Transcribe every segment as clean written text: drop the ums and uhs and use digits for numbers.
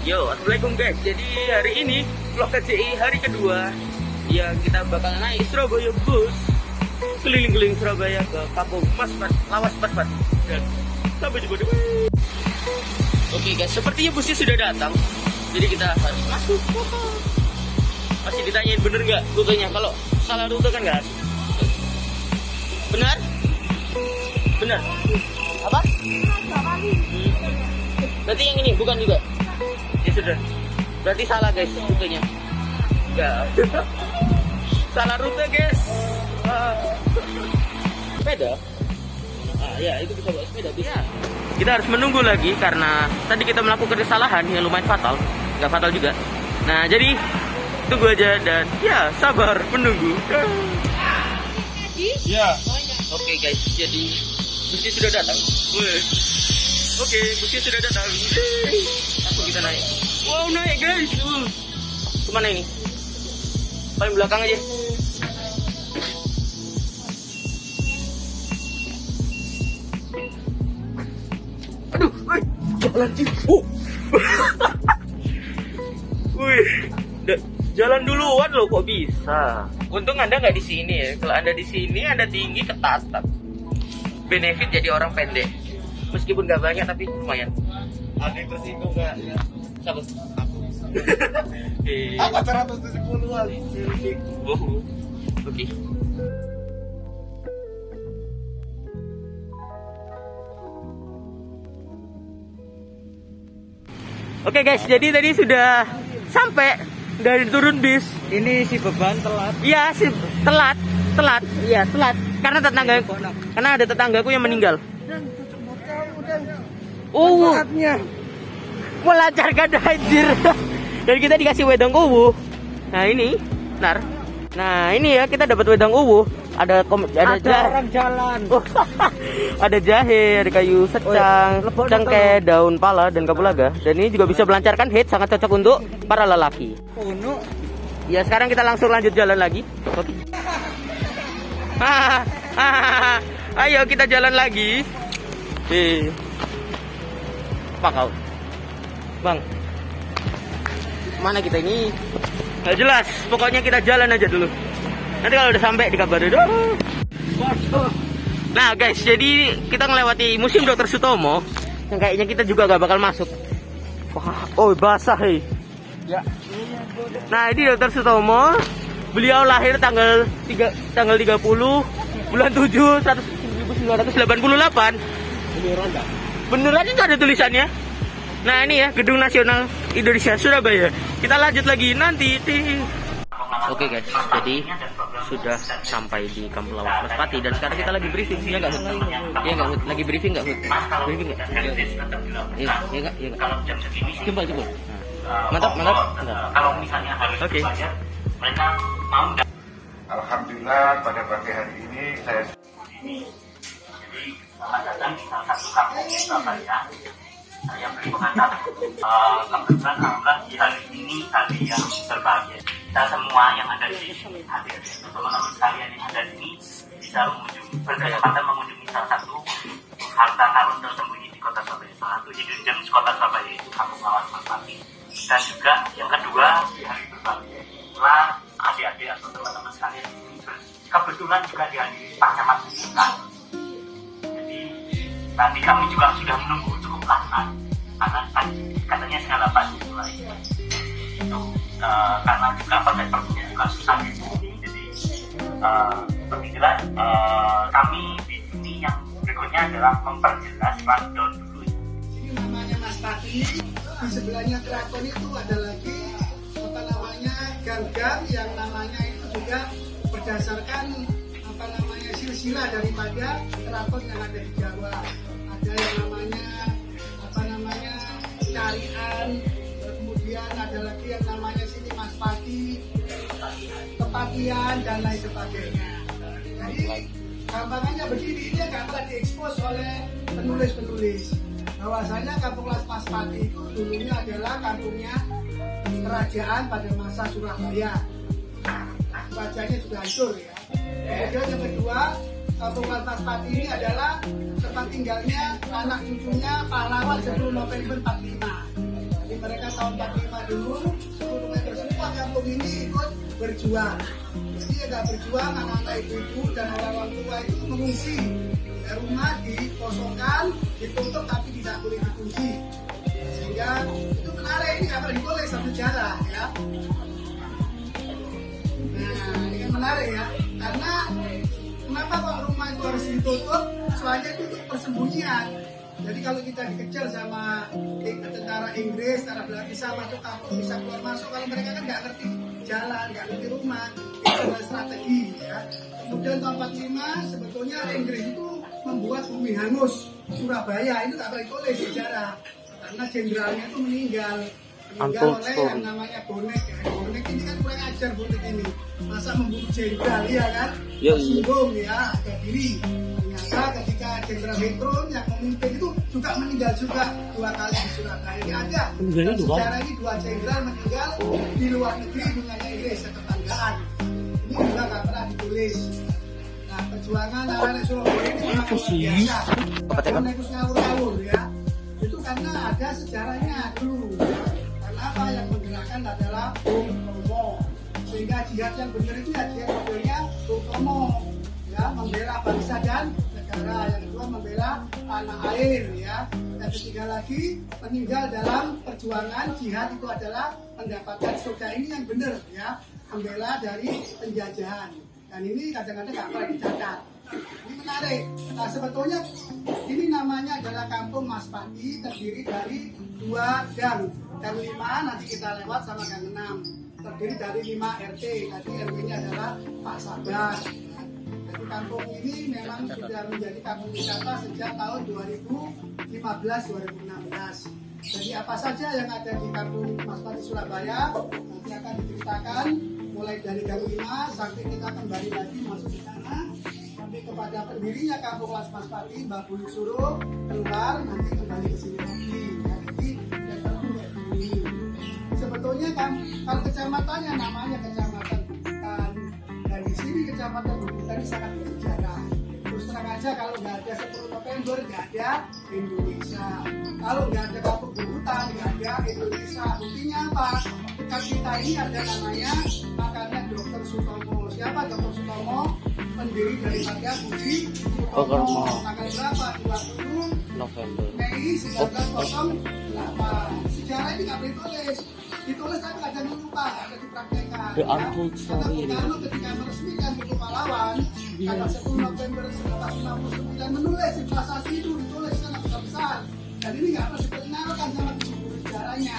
Yo, assalamualaikum guys. Jadi hari ini vlog KCI hari kedua. Ya, kita bakal naik Surabaya bus keliling-keliling Surabaya ke Kampung Maspat, Lawas Maspat dan sampai di Bodong. Oke guys, sepertinya busnya sudah datang. Jadi kita harus masuk. Masih ditanyain bener nggak rutenya? Kalau salah rute kan nggak asik. Benar? Benar. Apa? Berarti yang ini bukan juga. Ya sudah. Berarti salah guys rutenya. Enggak. Salah rute guys. Sepeda. Ya itu bisa bawa sepeda bisa. Kita harus menunggu lagi karena tadi kita melakukan kesalahan yang lumayan fatal. Enggak fatal juga. Nah, jadi tunggu aja dan ya sabar menunggu. Ya. Oke guys, jadi busnya sudah datang. Oke, busnya sudah datang. Langsung kita naik. Wow, naik guys. Kemana ini? Paling belakang aja. Aduh, jalan sih. Wih, jalan duluan loh, kok bisa? Untung Anda nggak di sini ya. Kalau Anda di sini, Anda tinggi ketatap. Benefit jadi orang pendek. Meskipun nggak banyak tapi lumayan. Ada yang tersinggung nggak? Ya. Siapa? Aku. Apa 170-an? Oh, oke. Oke guys, jadi tadi sudah sampai dari turun bis. Ini si beban telat. Iya, si telat. Iya, telat. Karena ada tetanggaku yang meninggal. Manfaatnya Melancarkan anjir. Dan kita dikasih wedang uwu. Nah ini, benar. Nah ini ya kita dapat wedang uwu. Ada orang jalan. Ada jahe, ada kayu secang, cengkeh, daun pala dan kapulaga. Dan ini juga bisa melancarkan head, sangat cocok untuk para lelaki. Ya sekarang kita langsung lanjut jalan lagi. Oke. Ayo kita jalan lagi. Apa kau? Bang, mana kita ini? Gak jelas, pokoknya kita jalan aja dulu. Nanti kalau udah sampai dikabarin. Nah guys, jadi kita melewati Museum Dr. Sutomo yang kayaknya kita juga gak bakal masuk. Wah, basah hei. Ya. Nah ini Dr. Sutomo. Beliau lahir tanggal 30 bulan 7 1988. Beneran itu ada tulisannya. Nah ini ya Gedung Nasional Indonesia Surabaya. Kita lanjut lagi nanti. Oke guys, jadi sudah sampai di Kampung Lawas Maspati dan sekarang kita lagi briefing. Iya nggak? Iya nggak? Lagi briefing nggak? Briefing nggak? Iya nggak? Iya nggak? Coba. Mantap. Kalau misalnya harus belajar, mereka mau. Alhamdulillah pada pagi hari ini saya Jadi selamat datang di salah satu kampung di Surabaya. Saya beri pengantar. Kebetulan alhamdulillah di hari ini hari yang berbahagia. Kita semua yang ada di sini hadir. Teman-teman sekalian yang ada di sini bisa berkesempatan mengunjungi salah satu harta karun tersembunyi di kota Surabaya. Salah satu hidden gems kota Surabaya itu Kampung Lawas Maspati. Dan juga yang kedua di hari berbahagia itulah adik-adik atau teman-teman sekalian ini kebetulan juga dihadiri Pak Camat kita. Jadi tadi kami juga sudah menunggu cukup lama karena katanya segala pasti mulai itu karena juga performnya juga susah gitu. Jadi begitulah kami di sini yang berikutnya adalah memperjelas rundown dulu. Ini namanya Maspati, di sebelahnya keraton itu ada lagi apa namanya gang-gang yang namanya itu juga berdasarkan apa namanya silsilah daripada keraton yang ada di Jawa. Ada yang namanya apa namanya Carian, kemudian ada lagi yang namanya sini Maspati, Kepatian dan lain sebagainya. Jadi gampangannya begini, ini nggak pernah diekspos oleh penulis-penulis. Bahwasanya Kampung Lawas Maspati itu dulunya adalah kampungnya kerajaan pada masa Surabaya. Kerajaannya sudah hancur ya. Kemudian yang kedua, Kampung Lawas Maspati ini adalah tempat tinggalnya anak cucunya pahlawan 10 November 45. Jadi mereka tahun berjuang. Jadi yang nggak berjuang, anak-anak ibu-ibu dan orang tua itu mengungsi. Ya, rumah dikosongkan, ditutup tapi tidak boleh dikunci. Sehingga itu menarik, ini nggak pernah boleh satu jalan ya. Nah, ini kan menarik ya, karena kenapa kok rumah itu harus ditutup? Soalnya itu untuk persembunyian. Jadi kalau kita dikejar sama tentara Inggris, tentara Belanda, bisa masuk kampung, bisa keluar masuk. Kalau mereka kan nggak ngerti jalan, nggak ngerti rumah, itu adalah strategi ya. Kemudian tahun 45 sebetulnya Inggris itu membuat bumi hangus Surabaya, itu nggak boleh sejarah karena jenderalnya itu meninggal oleh yang namanya Bonek ya. Bonek ini kan kurang ajar, Bonek ini masa membunuh jenderal ya kan, tersinggung ya, harga diri. Ternyata ketika Jenderal Hetron yang memimpin itu juga meninggal juga 2 kali di Surabaya. Ini ada sejarah ini 2 jenderal meninggal di luar negeri punya Inggris tetanggaan. Ini juga nggak pernah ditulis. Nah, perjuangan anak Surabaya ini memang luar biasa. Bonek itu ngawur-ngawur ya. Itu karena ada sejarahnya dulu. Karena apa yang menggerakkan adalah Bung Tomo. Sehingga jihad yang benar itu ya jihad modelnya Bung Tomo. Ya, membela bangsa dan negara. Yang kedua membela tanah air ya. Yang ketiga lagi meninggal dalam perjuangan jihad itu adalah mendapatkan surga ini yang benar ya, membela dari penjajahan. Dan ini kadang-kadang nggak pernah dicatat. Ini menarik. Nah, sebetulnya ini namanya adalah Kampung Mas Pati, terdiri dari 2 gang. Gang 5 nanti kita lewat sama gang 6. Terdiri dari 5 RT. Tadi RT-nya adalah Pak Sabar. Jadi kampung ini memang sudah menjadi kampung wisata sejak tahun 2015-2016. Jadi apa saja yang ada di Kampung Mas Pati Surabaya nanti akan diceritakan mulai dari gang 5 sampai kita kembali lagi masuk ke sana sampai kepada pendirinya Kampung Mas Pati, Mbak Bulu Suruh keluar nanti kembali ke sini lagi. Jadi ini sebetulnya kan kalau kecamatannya namanya kecamatan Bubutan dan di sini kecamatan Bubutan ini sangat bersejarah. Terus terang aja kalau nggak ada 10 November nggak ada Indonesia. Kalau nggak ada Kampung Bubutan nggak ada Indonesia. Buktinya apa? Dekat kita ini ada namanya makanya Dr. Sutomo. Siapa Dr. Sutomo? Pendiri daripada Budi Sutomo. Tanggal berapa? 20 November Mei 1908. Sejarah ini nggak boleh ditulis. Ditulis tapi kadang lupa, ada dipraktekkan. The Untold Story ini. Karena ketika meresmikan buku pahlawan tanggal 10 November 1969 menulis prasasti itu ditulis sangat besar. Dan ini nggak pernah diperkenalkan sama buku sejarahnya.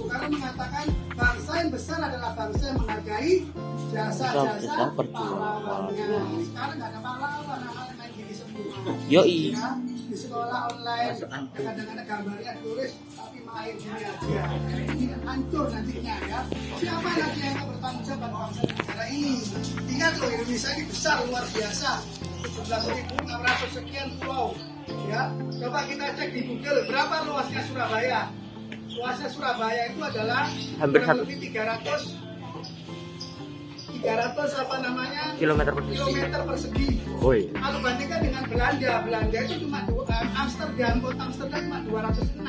Karena mengatakan bangsa yang besar adalah bangsa yang menghargai jasa-jasa pahlawannya. Sekarang nggak ada pahlawan, anak-anak main gini semua. Yoi. Ya, di sekolah online kadang-kadang gambarnya tulis tapi main gini aja. Ini hancur nantinya ya. Siapa lagi yang akan bertanggung jawab pada bangsa negara ini? Ingat loh, Indonesia ini besar luar biasa. 17.600 sekian pulau. Ya, coba kita cek di Google berapa luasnya Surabaya. Luasnya Surabaya itu adalah hampir kurang lebih 300 apa namanya kilometer persegi. Oh iya. Kalau bandingkan dengan Belanda itu cuma Amsterdam, kota Amsterdam cuma 206.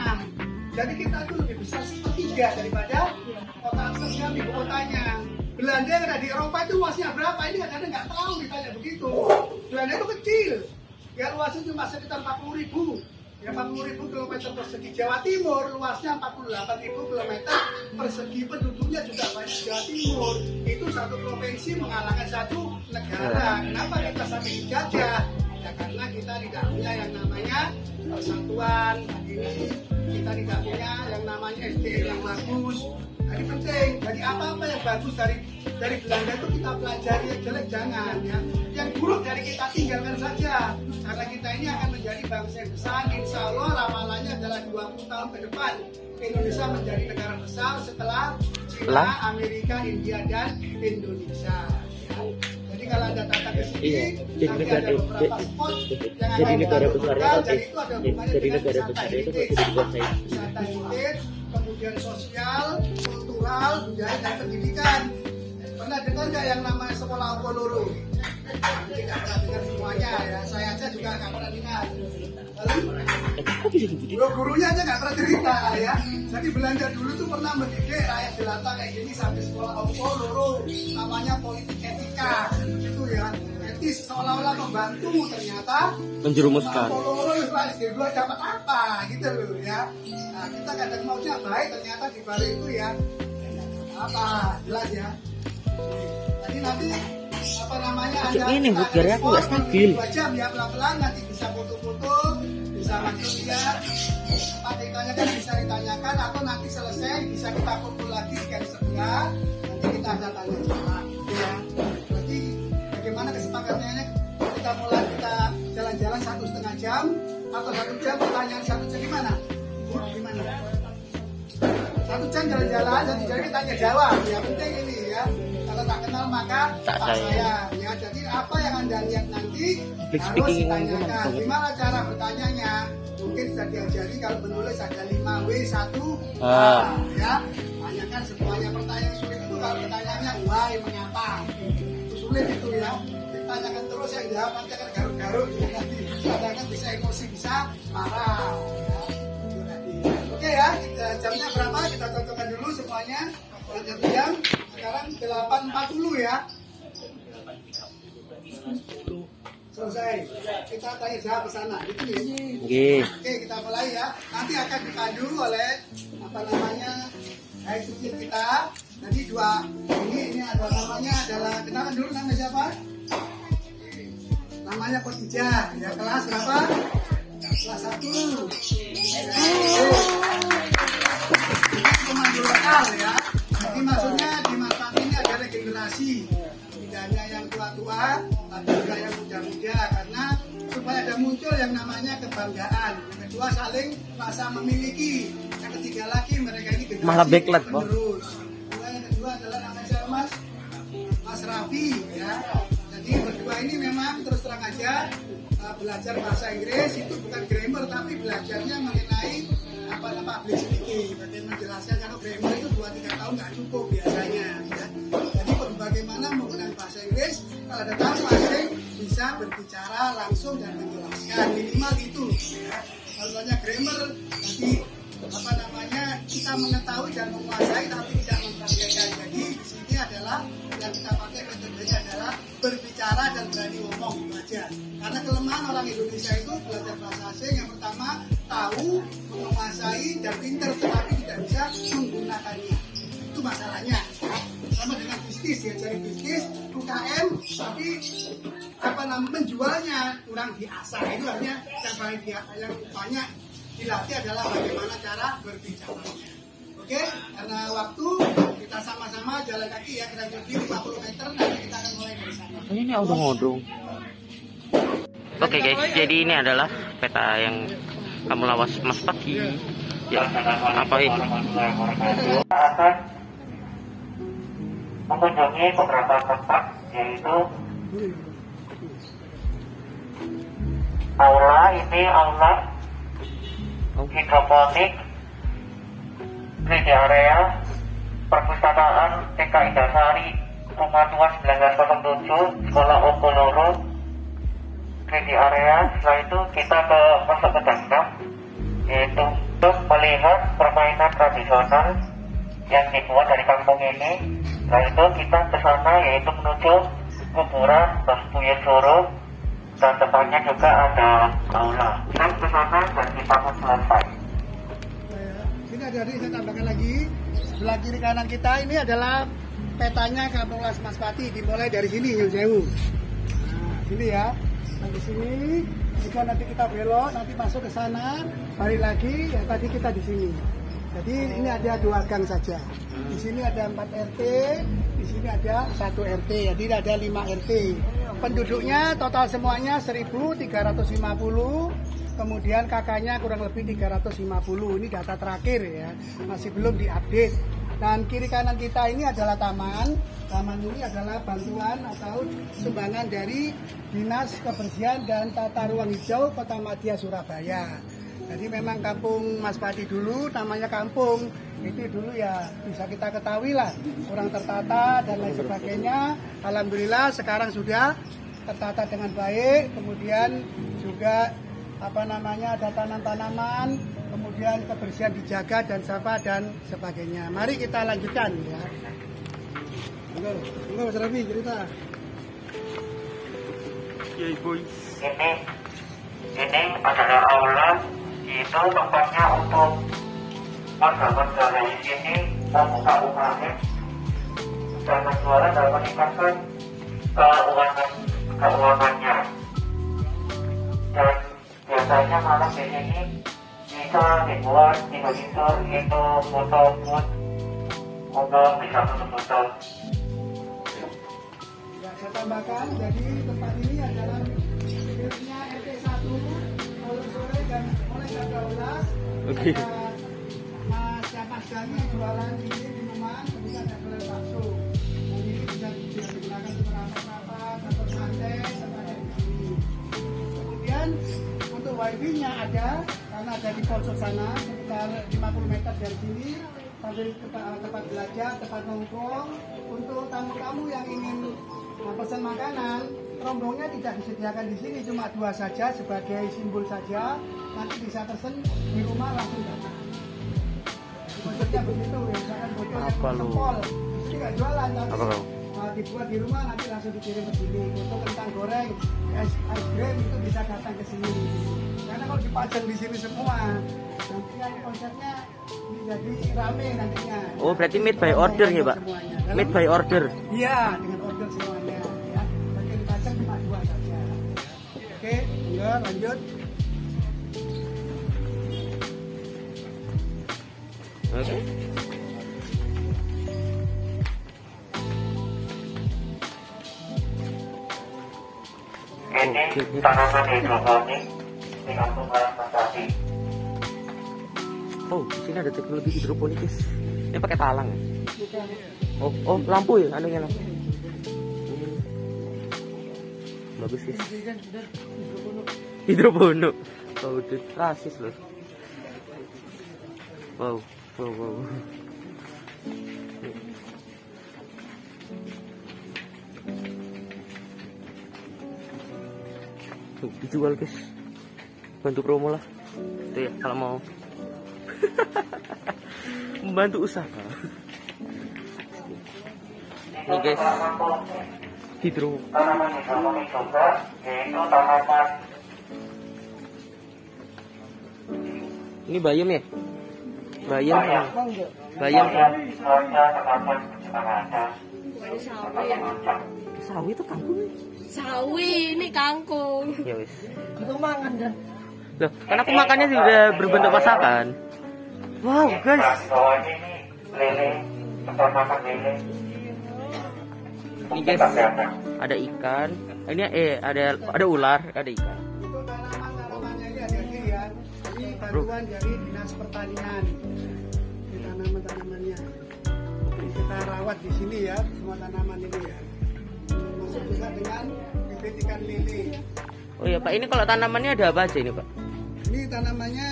Jadi kita itu lebih besar sepertiga daripada kota Amsterdam ibu kotanya. Belanda yang ada di Eropa itu luasnya berapa? Ini kadang-kadang nggak tahu ditanya begitu. Belanda itu kecil, ya luasnya cuma sekitar 40.000. Ya 40.000 kilometer persegi. Jawa Timur luasnya 48.000 kilometer persegi, penduduknya juga banyak. Jawa Timur itu satu provinsi mengalahkan satu negara. Kenapa kita sampai dijajah? Ya karena kita tidak punya yang namanya persatuan. Ini kita tidak punya yang namanya SDM yang bagus. Jadi penting. Jadi apa-apa yang bagus dari Belanda itu kita pelajari, yang jelek jangan ya. Yang buruk dari kita tinggalkan saja. Karena kita ini akan menjadi bangsa yang besar. Insya Allah ramalannya adalah 20 tahun ke depan Indonesia menjadi negara besar setelah China, Amerika, India dan Indonesia. Ya. Jadi kalau Anda datang ke sini, nanti ada beberapa spot yang akan negara besarnya dan itu ada hubungannya dengan wisata heritage. Wisata heritage, kemudian sosial, kultural, budaya dan pendidikan. Pernah dengar nggak yang namanya sekolah Apoloro? Tidak pernah dengar semuanya ya. Saya aja juga nggak pernah dengar. Lalu gurunya aja nggak pernah cerita ya. Jadi Belanda dulu tuh pernah mendidik rakyat jelata kayak gini sampai sekolah loro, namanya politik etika, gitu ya. Etis seolah-olah membantu, ternyata Menjerumuskan. loro SD2 dapat apa gitu loh ya. Nah, kita kadang maunya baik, ternyata di balik itu ya apa jelas ya. Jadi nanti apa namanya Cuk, ini bugarnya aku nggak stabil. 2 jam ya, pelan-pelan nanti bisa foto-foto, bisa masuk ya. Patikanya kan bisa ditanyakan atau nanti selesai bisa kita foto lagi scan sebelah, nanti kita ada tanya jawab ya. Berarti bagaimana kesepakatannya, kita mulai kita jalan-jalan 1,5 jam atau 1 jam, pertanyaan 1 jam gimana? 1 jam jalan-jalan, 1 jam tanya jawab. Yang penting ini ya, kalau tak kenal maka tak saya. Ya, jadi apa yang Anda lihat nanti harus ditanyakan. Gimana cara bertanyanya? Mungkin sudah diajari kalau menulis ada 5W1 ya. Tanyakan semuanya. Pertanyaan sulit itu kalau pertanyaannya why, mengapa. Itu sulit itu ya. Ditanyakan terus yang jawab nanti akan garuk-garuk. Tanyakan bisa emosi, bisa marah. Oke ya, jamnya berapa? Kita tentukan dulu semuanya. Jam sekarang 8.40 ya. Selesai. Kita tanya jawab ke sana. Itu ya. Oke, kita mulai ya. Nanti akan dipandu oleh apa namanya eksekutif kita. Nanti ini ada namanya adalah, kenalan dulu nama siapa? Namanya Khadijah. Ya, kelas berapa? Kelas 1. Pemandu lokal ya. Jadi maksudnya di masa ini ada regenerasi, tidak hanya yang tua-tua, tapi juga yang muda-muda, karena supaya ada muncul yang namanya kebanggaan. Yang kedua saling rasa memiliki. Yang ketiga lagi mereka ini generasi malah backlight, penerus. Yang kedua adalah namanya siapa Mas Raffi ya. Jadi berdua ini memang terus terang aja belajar bahasa Inggris itu bukan grammar, tapi belajarnya mengenai public speaking, bagaimana menjelaskan, karena grammar itu 2-3 tahun nggak cukup biasanya ya. Jadi bagaimana menggunakan bahasa Inggris kalau ada tamu asing bisa berbicara langsung dan menjelaskan, minimal itu ya. Kalau banyak grammar nanti apa namanya kita mengetahui dan menguasai tapi tidak mempraktekkan. Jadi di sini adalah yang kita pakai metodenya adalah berbicara dan berani ngomong, itu aja. Karena kelemahan orang Indonesia itu belajar bahasa asing yang pertama tahu, menguasai dan pintar tetapi tidak bisa menggunakannya. Itu masalahnya. Sama dengan bisnis ya, cari bisnis UKM tapi apa namanya menjualnya kurang diasah. Itu artinya yang banyak dilatih adalah bagaimana cara berbicaranya. Oke, karena waktu kita sama-sama jalan kaki ya, kira-kira 50 meter, nanti kita akan mulai dari sana. Ini odong-odong. Oke guys, jadi ini adalah peta yang kamu lawas Mas Pati. Ya, apa ini? Akan mengunjungi beberapa tempat, yaitu aula, ini aula hidroponik, gereja area, perpustakaan TK Indasari, Rumah Tua 1907, Sekolah Okoloro, gereja area. Setelah itu kita masuk ke dalam, yaitu untuk melihat permainan tradisional yang dibuat dari kampung ini. Setelah itu kita ke sana, yaitu menuju kuburan Mbah Buyen Soro, dan depannya juga ada aula. Kita ke sana dan kita pun selesai. Ini ada saya tambahkan lagi, sebelah kiri kanan kita ini adalah petanya Kampung Las Mas Pati, dimulai dari sini Nyun Sewu. Nah, sini ya. Nah, di sini jika nanti kita belok, nanti masuk ke sana, balik lagi, ya tadi kita di sini. Jadi ini ada 2 gang saja. Di sini ada 4 RT, di sini ada 1 RT, jadi ada 5 RT. Penduduknya total semuanya 1.350, kemudian kakaknya kurang lebih 350. Ini data terakhir ya, masih belum diupdate. Dan kiri kanan kita ini adalah taman. Taman ini adalah bantuan atau sumbangan dari Dinas Kebersihan dan Tata Ruang Hijau Kota Madya Surabaya. Jadi memang kampung Mas Pati dulu namanya kampung itu dulu ya bisa kita ketahui lah kurang tertata dan lain sebagainya. Alhamdulillah sekarang sudah tertata dengan baik. Kemudian juga apa namanya ada tanam-tanaman, kemudian kebersihan dijaga dan sampah dan sebagainya. Mari kita lanjutkan ya. Enggak Mas Rafi cerita. Ya boy. Ini adalah aula, itu tempatnya untuk warga-warga dari sini membuka UKM dan berjualan dan meningkatkan keuangannya. Dan biasanya malam di sini bisa dibuat tidur itu foto booth untuk bisa foto-foto. Ya, saya tambahkan, jadi tempat ini adalah miliknya RT 1 mulai sore dan mulai jam 12. Oke. Mas kami jualan di minuman, kemudian ada jualan bakso. Jadi bisa digunakan untuk rapat-rapat atau santai sampai di sini. Kemudian untuk wifi-nya ada, karena ada di pojok sana sekitar 50 meter dari sini. Sambil tempat belajar, tempat nongkrong. Untuk tamu-tamu yang ingin pesan makanan, rombongnya tidak disediakan di sini, cuma 2 saja sebagai simbol saja. Nanti bisa pesen di rumah langsung datang. Konsepnya begitu ya, misalkan botol yang jempol, ini nggak jualan tapi dibuat di rumah nanti langsung dikirim ke sini. Untuk kentang goreng, es krim itu bisa datang ke sini. Karena kalau dipajang di sini semua, nanti kan konsepnya jadi rame nantinya. Oh berarti made by order ya Pak? Made by order? Iya, dengan order semuanya ya. Bagian dipajang cuma 2 saja. Oke, enggak lanjut. Oke. Ini tanaman hidroponik dengan tumbuhan mentari. Oh, di sini ada teknologi hidroponik guys. Ini pakai talang ya? Oh, lampu ya, anunya lampu. Bagus guys. Hidroponik. Oh, udah rasis loh. Wow. Tuh, dijual guys. Bantu promo lah. Tuh ya, kalau mau membantu usaha. Nih guys, Tanaman hidroponik juga yaitu tanaman. ini bayam ya? Bayam kan? Sawi itu kangkung. Sawi ini kangkung. Ya wis. Itu mangan dah. Loh, kan aku makannya sudah berbentuk masakan. Wow, guys. Ini lele, makan lele. Ini guys, ada ikan. Ini ada ular, ada ikan. Untuk tanaman-tanamannya ini ada ya. Ini bantuan dari Dinas Pertanian. Ini tanaman-tanamannya. Jadi kita rawat di sini ya, semua tanaman ini ya. Masuk juga dengan bibit ikan lele. Oh iya Pak, ini kalau tanamannya ada apa aja ini Pak? Ini tanamannya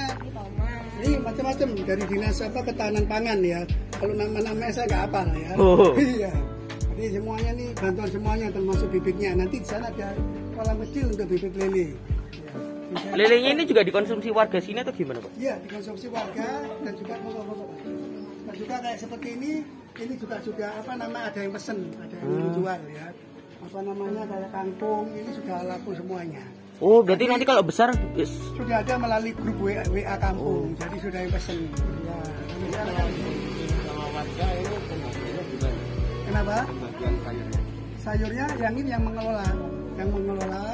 ini macam-macam dari Dinas Ketahanan Pangan ya. Kalau nama-namanya saya nggak hafal ya. Oh. Iya. Jadi semuanya nih bantuan semuanya termasuk bibitnya. Nanti di sana ada kolam kecil untuk bibit lele. Ya. Lelenya ini juga dikonsumsi warga sini atau gimana Pak? Iya, dikonsumsi warga dan juga dan juga kayak seperti ini juga apa nama ada yang pesen, ada yang jual ya. Apa namanya kayak kangkung ini sudah laku semuanya. Oh, berarti nanti kalau besar Sudah ada melalui grup WA kampung, jadi sudah yang pesen. Ya, kenapa? Sayurnya yang ini yang mengelola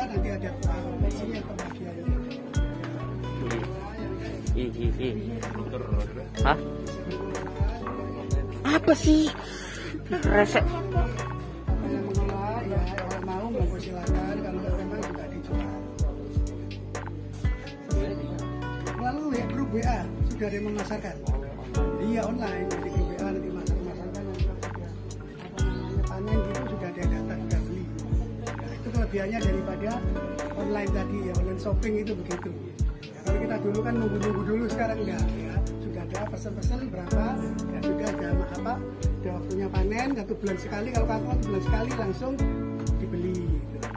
nanti ada porsinya pembagiannya. Hah? Apa sih? Resep. Yang mengelola ya kalau mau monggo silakan, kalau memang juga dijual. Lalu ya grup WA sudah ada yang memasarkan. Iya online jadi grup WA nanti masarkan untuk panen gitu sudah ada yang datang sudah beli. Ya, itu kelebihannya daripada online tadi ya, online shopping itu begitu. Ya, kalau kita dulu kan nunggu dulu, sekarang enggak ya. Sudah ada pesan-pesan berapa ya, sudah ada apa udah waktunya panen 1 bulan sekali, kalau kangkung 1 bulan sekali langsung dibeli gitu.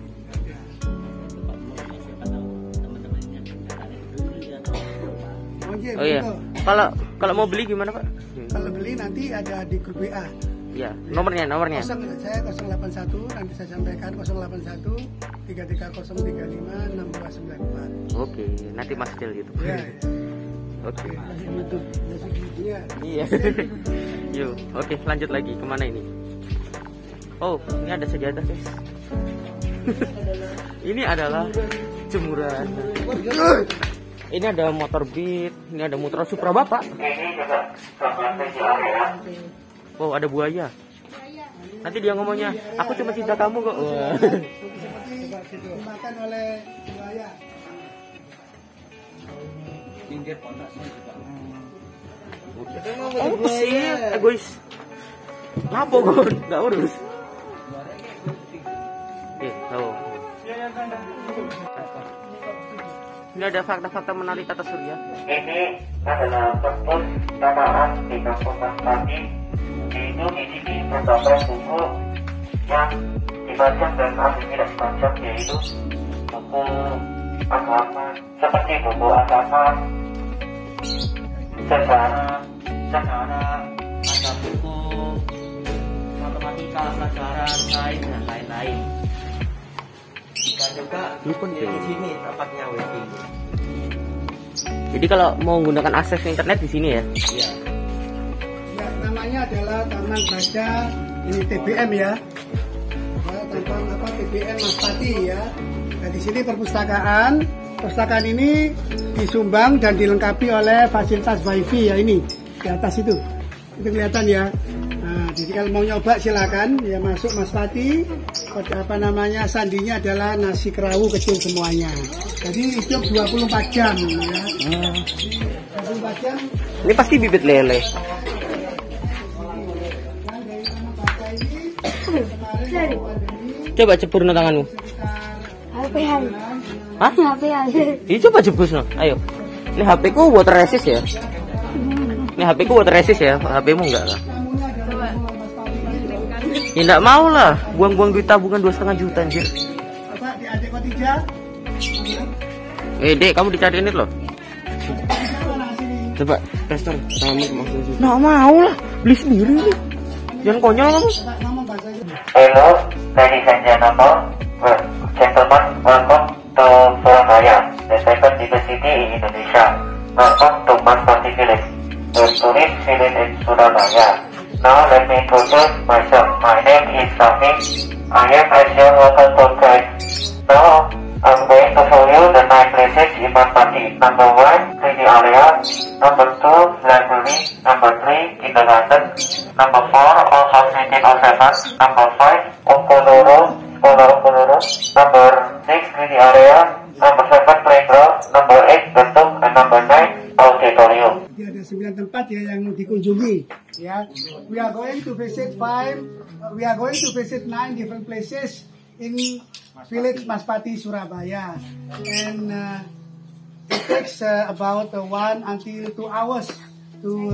Iya, Oh iya. betul. Kalau mau beli gimana, Pak? Kalau beli nanti ada di grup WA. Iya, nomornya. Saya 081, nanti saya sampaikan 081 33035 6294. Oke, nanti Mas Del YouTube. Ya, Oke. iya. Iya. Yuk, oke, lanjut lagi. Kemana ini? Oh, ini ada sejadah, guys. Ini adalah jemuran. Ini ada motor Beat, ini ada motor Supra Bapak. Ini juga spesial ya. Oh, ada buaya. Nanti dia ngomongnya, aku cuma cinta kamu kok. Wah. Seperti dimakan oleh buaya. Oh, sih, egois. Ngapa gue? Nggak urus. Tahu. Ini ada fakta-fakta menarik atas Surya. Ini adalah perpustakaan di Kampung Maspati. Itu isi berbagai buku yang dibaca dan harus tidak dibaca, yaitu buku agama, seperti buku agama, sejarah, ada buku matematika, pelajaran sains dan lain-lain. Dan juga di sini tempatnya wifi. Jadi kalau mau menggunakan akses internet di sini ya? Iya. Ya, namanya adalah Taman Baca ini TBM ya. Taman TBM Maspati ya. Nah, di sini perpustakaan. Perpustakaan ini disumbang dan dilengkapi oleh fasilitas wifi ya, ini di atas itu kelihatan ya. Nah, jadi kalau mau nyoba silakan ya, masuk Maspati. Sandinya adalah nasi kerawu kecil semuanya. Jadi hidup 24 jam ya. 24 jam. Ini pasti bibit lele. Coba cepurno tanganmu. Hah? Ini coba jebus no. Ayo. Ini HP ku water resist ya. Ini HP ku water resist ya. HP-mu enggak lah. Ya enggak mau lah. Buang-buang duit tabungan 2,5 juta anjir. Apa di adik Khotijah? Dek, kamu dicariin itu loh. Coba tester tanganmu maksudnya. Nggak mau lah. Beli sendiri nih. Jangan konyol kamu. Hello, ladies and gentlemen, welcome to Surabaya, the second biggest city in Indonesia. Welcome to Maspati Village, the tourist village in Surabaya. Now let me introduce myself. My name is Safi. I am as your local tour guide. Now I'm going to show you the 9 places in Maspati. Number 1, city area. Number 2, library. Number 3, kindergarten. Number 4, Old House 1907. Number 5, Okoloro. Number 6, city area. Number 7, playground. Number 8, bentuk. And number 9, auditorium. Jadi ada 9 tempat ya yang dikunjungi ya. We are going to visit 9 different places in village Maspati, Surabaya, and it takes about 1 until 2 hours to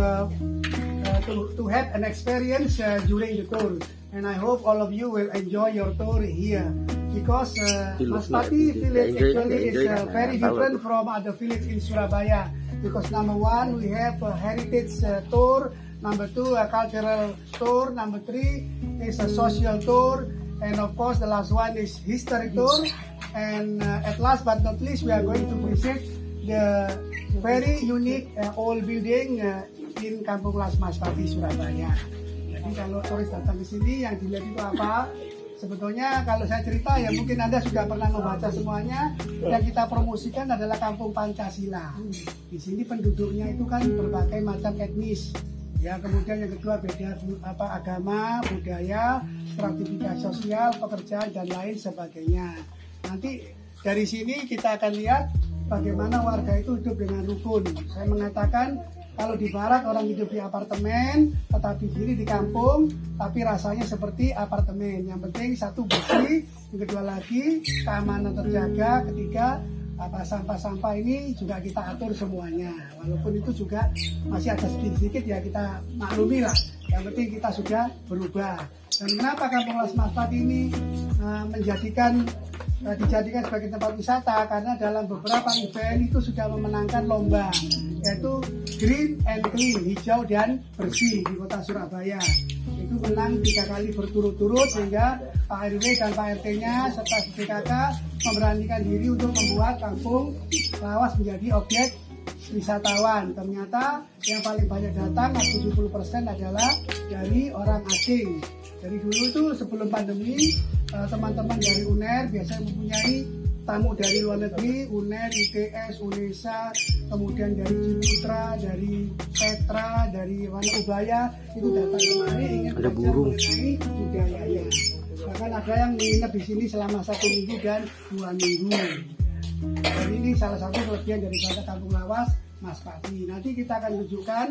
have an experience during the tour. And I hope all of you will enjoy your tour here, because Maspati village actually is very different from other village in Surabaya. Because number 1, we have a heritage tour. Number 2, a cultural tour. Number 3 is a social tour. And of course, the last one is history tour. And at last but not least, we are going to visit the very unique old building in Kampung Las Maspati, Surabaya. Jadi kalau turis datang ke sini, yang dilihat itu apa? Sebetulnya kalau saya cerita ya mungkin Anda sudah pernah membaca semuanya. Yang kita promosikan adalah Kampung Pancasila. Di sini penduduknya itu kan berbagai macam etnis. Ya, kemudian yang kedua beda agama, budaya, stratifikasi sosial, pekerjaan dan lain sebagainya. Nanti dari sini kita akan lihat bagaimana warga itu hidup dengan rukun. Saya mengatakan kalau di barat orang hidup di apartemen, tetapi kiri di kampung, tapi rasanya seperti apartemen. Yang penting satu bersih, yang kedua lagi keamanan terjaga, ketiga sampah-sampah ini juga kita atur semuanya. Walaupun itu juga masih ada sedikit-sedikit ya kita maklumi lah. Yang penting kita sudah berubah. Dan kenapa Kampung Las Maspati ini dijadikan sebagai tempat wisata? Karena dalam beberapa event itu sudah memenangkan lomba. yaitu Green and Clean, hijau dan bersih di kota Surabaya. Itu menang 3 kali berturut-turut sehingga Pak RW dan Pak RT-nya serta BPKK memberanikan diri untuk membuat kampung Lawas menjadi objek wisatawan. Ternyata yang paling banyak datang 70% adalah dari orang asing. Dari dulu itu sebelum pandemi teman-teman dari UNER biasanya mempunyai tamu dari luar negeri, UNER, ITS, UNESA, kemudian dari Ciputra, dari Petra, dari Ubaya itu datang kemari ingin belajar mengenai budayanya. Bahkan ada yang menginap di sini selama 1 minggu dan 2 minggu. Dan ini salah satu kelebihan daripada Kampung Lawas, Mas Pati. Nanti kita akan tunjukkan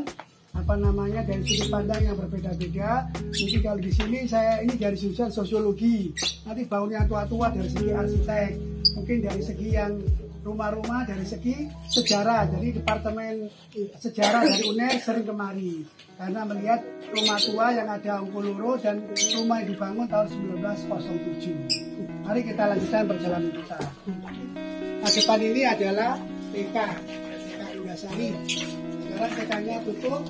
dari sudut pandang yang berbeda-beda. Mungkin kalau di sini ini dari sudut sosiologi, nanti bangunnya tua-tua dari segi arsitek, mungkin dari segi yang rumah-rumah dari segi sejarah. Jadi departemen sejarah dari UNER sering kemari karena melihat rumah tua yang ada Ungkuluro dan rumah yang dibangun tahun 1907. Mari kita lanjutkan perjalanan kita. Nah, depan ini adalah TK Ingasari. Sekarang TK-nya tutup.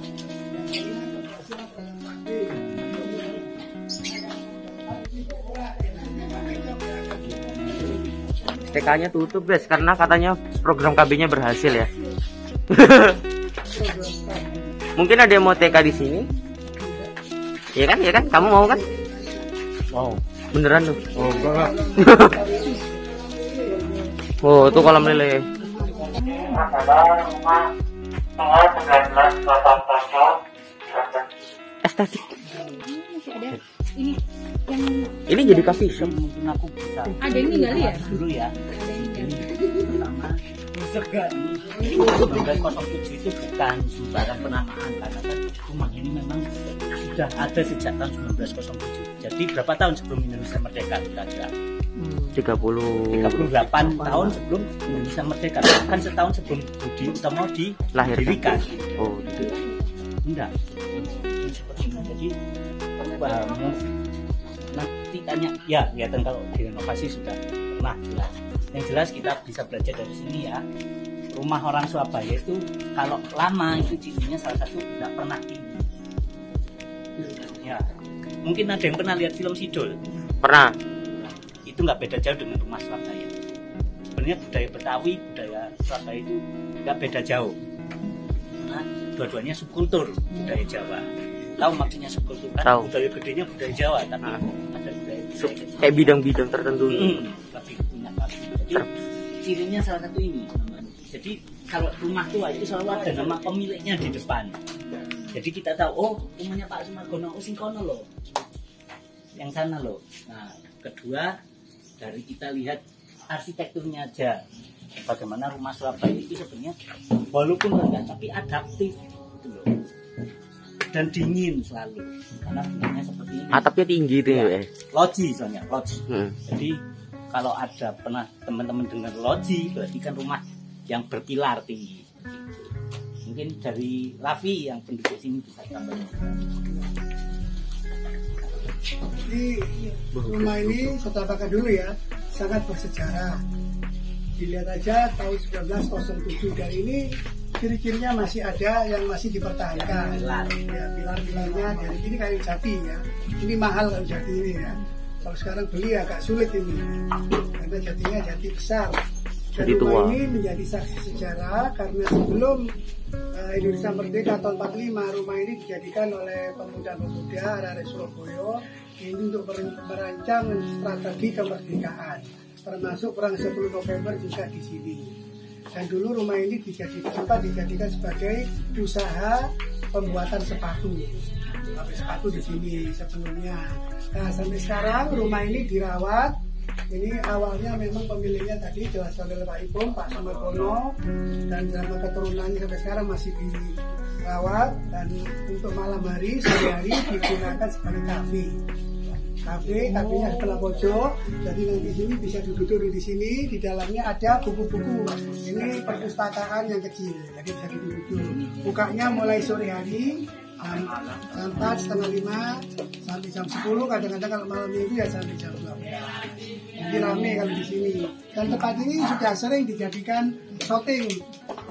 TK-nya tutup guys karena katanya program KB-nya berhasil ya. Mungkin ada yang mau TK di sini? Iya kan? Iya kan? Kamu mau kan? Wow, beneran tuh. Oh, enggak. Oh, tuh kolam lele. Estetik. Ini jadi coffee shop. Mungkin aku bisa. Ada yang tinggal ya? Dulu ya. Pertama, segan. 1907 itu bukan sembarang penamaan karena kan rumah ini memang sudah ada sejak tahun 1907. Jadi berapa tahun sebelum Indonesia merdeka kira-kira? 38 tahun sebelum Indonesia merdeka. Kan setahun sebelum Budi Utomo dilahirkan. Oh, gitu. Enggak. Seperti itu. Jadi nanti tanya ya kelihatan kalau direnovasi sudah pernah jelas. Yang jelas kita bisa belajar dari sini ya. Rumah orang Surabaya itu kalau lama itu cirinya salah satu tidak pernah tinggi. Ya, mungkin ada yang pernah lihat film Sidul. Pernah. Itu nggak beda jauh dengan rumah Surabaya. Sebenarnya budaya Betawi, budaya Surabaya itu nggak beda jauh. Karena dua-duanya subkultur budaya Jawa. Tahu maksudnya subkultur kan? Tahu. Budaya gedenya budaya Jawa, tapi ada budaya kayak bidang-bidang tertentu. Tapi punya pasti. Jadi cirinya salah satu ini. Jadi kalau rumah tua itu selalu ada nama pemiliknya di depan. Jadi kita tahu, oh rumahnya Pak Sumargono, oh Singkono loh, yang sana loh. Nah, kedua dari kita lihat arsitekturnya aja, bagaimana rumah Surabaya itu sebenarnya walaupun rendah tapi adaptif gitu loh. Dan dingin selalu karena bentuknya seperti ini. Atapnya tinggi itu ya. Loji soalnya, loji. Jadi kalau ada pernah teman-teman dengar loji berarti kan rumah yang berpilar tinggi. Mungkin dari Raffi yang penduduk sini bisa tambah. Jadi rumah ini setelah pakai dulu ya, sangat bersejarah. Dilihat aja tahun 1907 dari ini ciri-cirinya masih ada yang masih dipertahankan. Ya, pilar-pilarnya dari ini kayu jati ya. Ini mahal kayu jati ini ya. Kalau sekarang beli agak sulit ini karena jatinya jati besar. Dan rumah ini menjadi saksi sejarah karena sebelum Indonesia merdeka tahun 45, rumah ini dijadikan oleh pemuda-pemuda arah Surabaya ini untuk merancang strategi kemerdekaan, termasuk perang 10 November juga di sini. Dan dulu rumah ini dijadikan sebagai usaha pembuatan sepatu. Sepatu di sini sebelumnya. Nah, sampai sekarang rumah ini dirawat. Ini awalnya memang pemiliknya tadi jelaskan oleh Pak Ipung, Pak Sumargono, dan sama keturunannya sampai sekarang masih dirawat. Dan untuk malam hari, sore hari digunakan sebagai kafe. Kafenya sebelah pojok, jadi nanti sini bisa duduk di sini. Di dalamnya ada buku-buku. Ini perpustakaan yang kecil, jadi bisa duduk. Bukanya mulai sore hari. Jam 4, setengah 5 sampai jam 10, kadang-kadang kalau malam minggu ya sampai jam 12. Jadi rame kalau di sini. Dan tempat ini sudah sering dijadikan shooting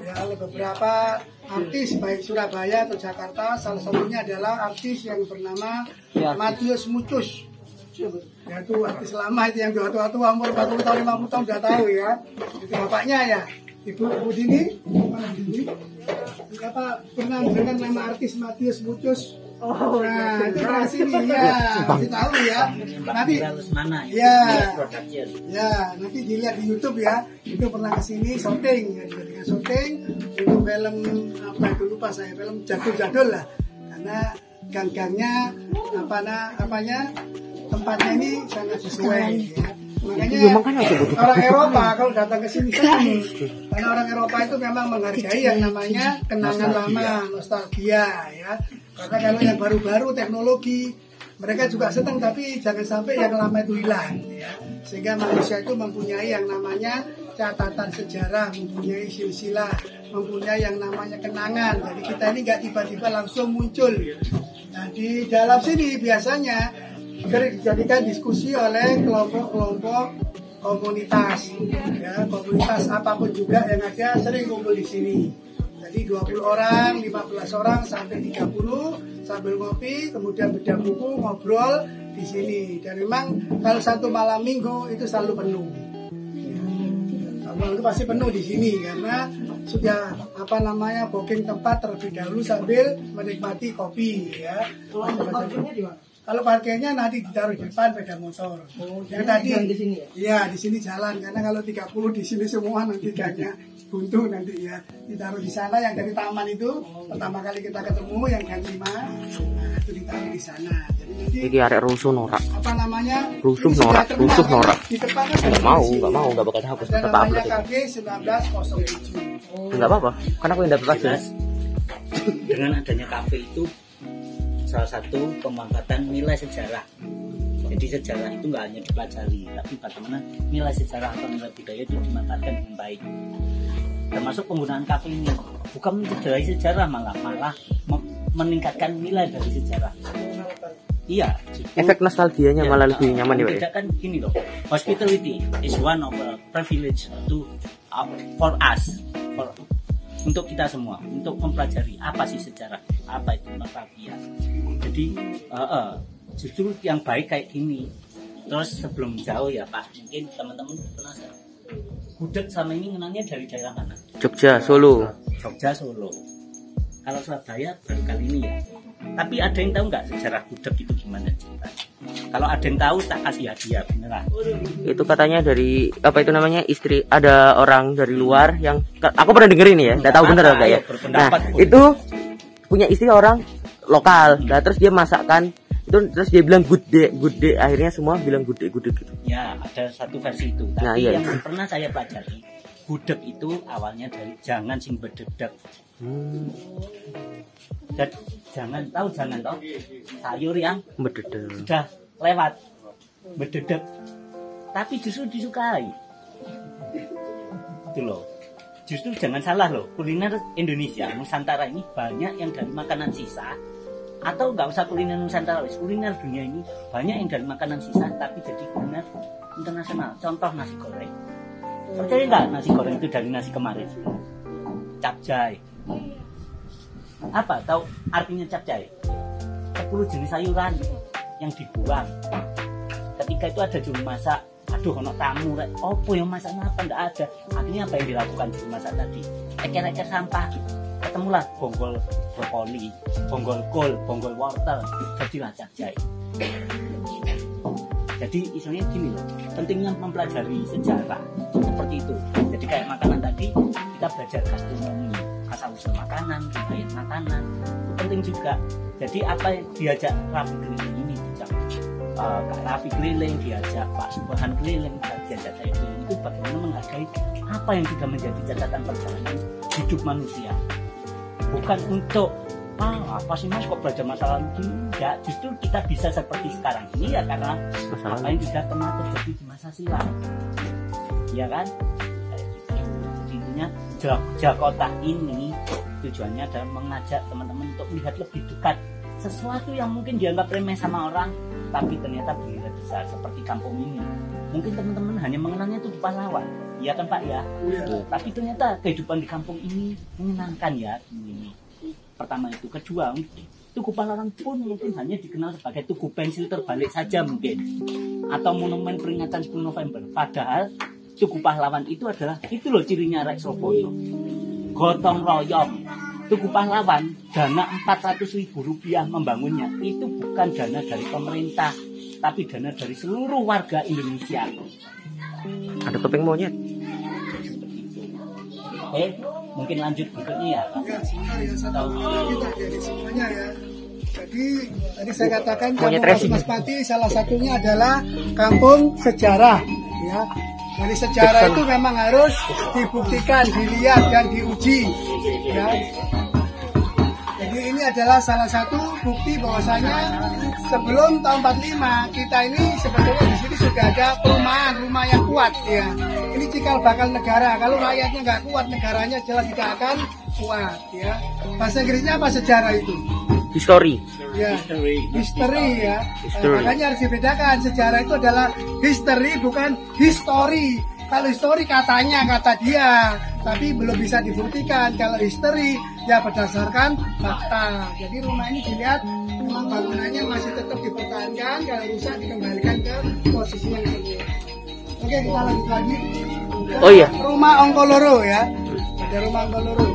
ya oleh beberapa artis baik Surabaya atau Jakarta. Salah satunya adalah artis yang bernama Matius Mucus. Yaitu artis lama itu yang tua-tua umur 40 tahun 50 tahun sudah tahu ya. Itu bapaknya ya. Ibu Dini, apa pernah dengar nama artis Matius Mucus? Oh, nah itu dari sini ya, nanti tahu ya. Nanti nanti dilihat di YouTube ya. Itu pernah kesini syuting, ya, dengan syuting untuk film apa itu lupa saya, film jadul-jadul lah. Karena gang-gangnya tempatnya ini sangat sesuai. Ya. Makanya orang Eropa kalau datang ke sini senang. Karena orang Eropa itu memang menghargai yang namanya kenangan lama, nostalgia ya. Karena kalau yang baru-baru teknologi mereka juga senang, tapi jangan sampai yang lama itu hilang ya. Sehingga manusia itu mempunyai yang namanya catatan sejarah, mempunyai silsilah, mempunyai yang namanya kenangan. Jadi kita ini nggak tiba-tiba langsung muncul. Nah di dalam sini biasanya dijadikan diskusi oleh kelompok-kelompok komunitas, ya komunitas apapun juga yang ada sering kumpul di sini. Jadi 20 orang, 15 orang sampai 30 sambil ngopi, kemudian bedah buku, ngobrol di sini. Dan memang kalau satu malam minggu itu selalu penuh. Ya, malam itu pasti penuh di sini karena sudah booking tempat terlebih dahulu sambil menikmati kopi ya. Kalau parkirnya nanti ditaruh di depan sepeda motor. Yang tadi di sini ya? Iya, di sini jalan karena kalau 30 di sini semua nanti gangnya buntu nanti ya. Ditaruh di sana yang dari taman itu pertama kali kita ketemu yang gang 5 itu ditaruh di sana. Jadi nanti iki arek rusuh norak. Apa namanya? Rusuh norak. Di depan enggak bakal hapus tetap upload. KG 1907. Enggak apa-apa, karena aku yang dapat jelas. Dengan adanya kafe itu salah satu pemangkatan nilai sejarah. Jadi sejarah itu nggak hanya dipelajari, tapi bagaimana nilai sejarah atau nilai budaya itu dimanfaatkan dengan baik. Termasuk penggunaan kafe ini bukan mencederai sejarah, malah meningkatkan nilai dari sejarah. Iya. Efek nostalgianya malah lebih nyaman ya. Beda kan gini loh. Hospitality is one of a privilege for us. Untuk kita semua, untuk mempelajari apa sih sejarah, apa itu nostalgia. Jadi justru yang baik kayak gini. Terus sebelum jauh ya Pak, mungkin teman-teman penasaran. Gudeg sama ini kenalnya dari daerah mana? Jogja, Solo. Kalau Surabaya baru kali ini ya. Tapi ada yang tahu nggak sejarah gudeg itu gimana ceritanya? Kalau ada yang tahu tak kasih hadiah beneran. Itu katanya dari apa itu namanya istri ada orang dari luar yang aku pernah dengerin ya, nggak tahu bener enggak ya. Nah itu punya istri orang lokal, nah terus dia masakkan itu terus dia bilang good day akhirnya semua bilang good day gitu. Ya ada satu versi itu. Tapi yang pernah saya pelajari gudeg itu awalnya dari jangan sing bededek. Dan jangan tahu sayur yang bededek sudah lewat bededek tapi justru disukai itu loh. Justru jangan salah loh, kuliner Indonesia Nusantara ini banyak yang dari makanan sisa, atau nggak usah kuliner Nusantara, kuliner dunia ini banyak yang dari makanan sisa tapi jadi kuliner internasional. Contoh nasi goreng, percaya nggak nasi goreng itu dari nasi kemarin? Capcay. Apa tahu artinya capcay? 10 jenis sayuran yang dibuang. Ketika itu ada juru masak, aduh ono tamu rek, opo yang masaknya apa enggak ada. Akhirnya apa yang dilakukan juru masak tadi? Eker-eker sampah. Ketemulah bonggol brokoli, bonggol kol, bonggol wortel, jadilah capcay. Jadi isunya gini loh, pentingnya mempelajari sejarah seperti itu. Jadi kayak makanan tadi, kita belajar gastronomi, asal-usul makanan, riwayat makanan, itu penting juga. Jadi apa yang diajak Raffi keliling ini, diajak Kak Raffi keliling, diajak Pak Subhan keliling, diajak saya keliling, itu bagaimana menghargai apa yang sudah menjadi catatan perjalanan hidup manusia. Bukan untuk apa sih mas kok belajar masalah ini? Enggak, justru kita bisa seperti sekarang ini ya karena apa yang sudah pernah terjadi di masa silam, ya kan? Intinya Jakota ini tujuannya adalah mengajak teman-teman untuk melihat lebih dekat sesuatu yang mungkin dianggap remeh sama orang, tapi ternyata bernilai besar seperti kampung ini. Mungkin teman-teman hanya mengenalnya itu di pahlawan, iya kan Pak ya? Tapi ternyata kehidupan di kampung ini menyenangkan ya. pertama itu. Kedua, Tugu Pahlawan pun mungkin hanya dikenal sebagai Tugu Pensil terbalik saja mungkin, atau monumen peringatan 10 November. Padahal Tugu Pahlawan itu adalah, itu loh cirinya Rek Surabaya, gotong royong. Tugu Pahlawan dana Rp400.000 membangunnya, itu bukan dana dari pemerintah, tapi dana dari seluruh warga Indonesia. Ada topeng monyet. Mungkin lanjut berikutnya ya. Ya, sebentar ya, satu kita jadi semuanya ya. Jadi tadi saya katakan Monyet Kampung racing. Mas Pati salah satunya adalah kampung sejarah ya. Dari sejarah itu memang harus dibuktikan, dilihat dan diuji ya. Jadi ini adalah salah satu bukti bahwasanya sebelum tahun 45 kita ini sebetulnya di sini sudah ada rumah yang kuat ya. Ini cikal bakal negara. Kalau rakyatnya nggak kuat, negaranya jelas tidak akan kuat ya. Bahasa Inggrisnya apa sejarah itu? History. Ya, history ya. History. Makanya harus dibedakan, sejarah itu adalah history bukan history. Kalau history katanya kata dia, tapi belum bisa dibuktikan. Kalau history ya berdasarkan fakta. Jadi rumah ini dilihat memang bangunannya masih tetap dipertahankan, kalau rusak dikembalikan ke posisi yang semula. Oke, kita lanjut lagi. Oh iya. Rumah Ongkoloro ya. Ada rumah Ongkoloro.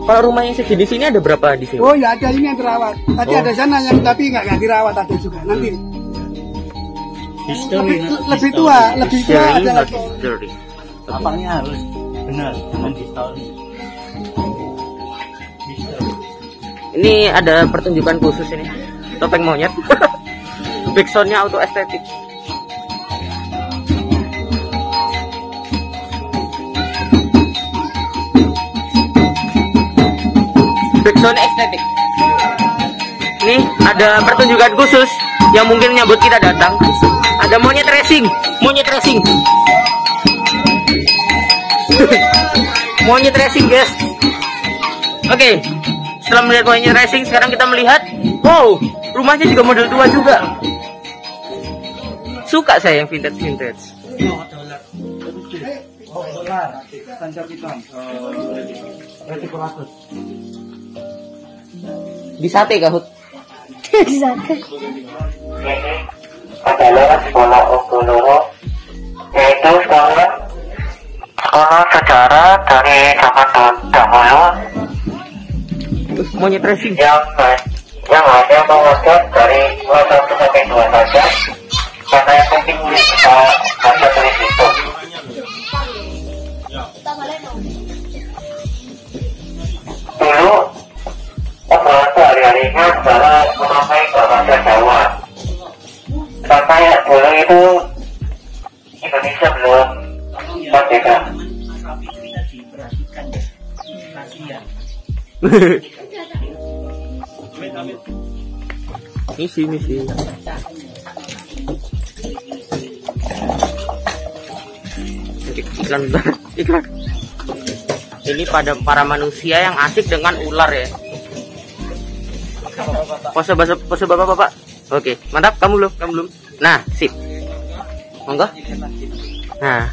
Kalau rumah yang sejenis ini ada berapa di sini? Oh ya, ada ini yang terawat. Tadi Oh. ada sana yang tapi nggak dirawat, ada juga. Nanti lebih tua History, ada not lagi. history. Apanya harus benar dengan histori. Ini ada pertunjukan khusus ini. Topeng monyet. Backsoundnya auto estetik. Backsound estetik. Ini ada pertunjukan khusus yang mungkin menyambut kita datang. Ada monyet racing, monyet racing. Monyet racing, guys. Oke, setelah melihat monyet racing, sekarang kita melihat, wow, rumahnya juga model tua juga. Suka saya yang vintage. Di sate kahut. Ini adalah sekolah Ongkoloro, yaitu sekolah sejarah dari zaman dahulu Monyet racing. yang hanya mengajar dari kelas 1 sampai 2 saja, karena yang penting bisa baca tulis itu. Dulu obrolan sehari-harinya adalah memakai bahasa Jawa. Karena ya dulu itu Indonesia belum merdeka. Mas Rafi itu tadi perhatikan ya. Kasihan. Misi. Iklan. Ini pada para manusia yang asik dengan ular ya. Pose bapak-bapak. Oke, mantap. Kamu belum. Nah, sip. Monggo. Nah.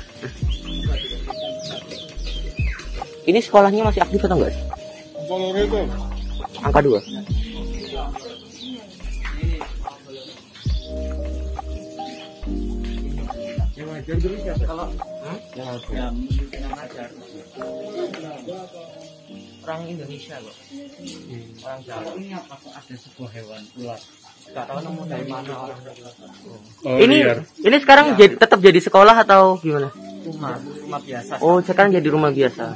Ini sekolahnya masih aktif atau enggak? Angka 2. Orang Indonesia kok. Orang Jawa. Ini apa kok ada sebuah hewan ular? Gak tahu nemu dari mana orang. Ini sekarang tetap jadi sekolah atau gimana? Rumah biasa. Oh, sekarang jadi rumah biasa. Nah,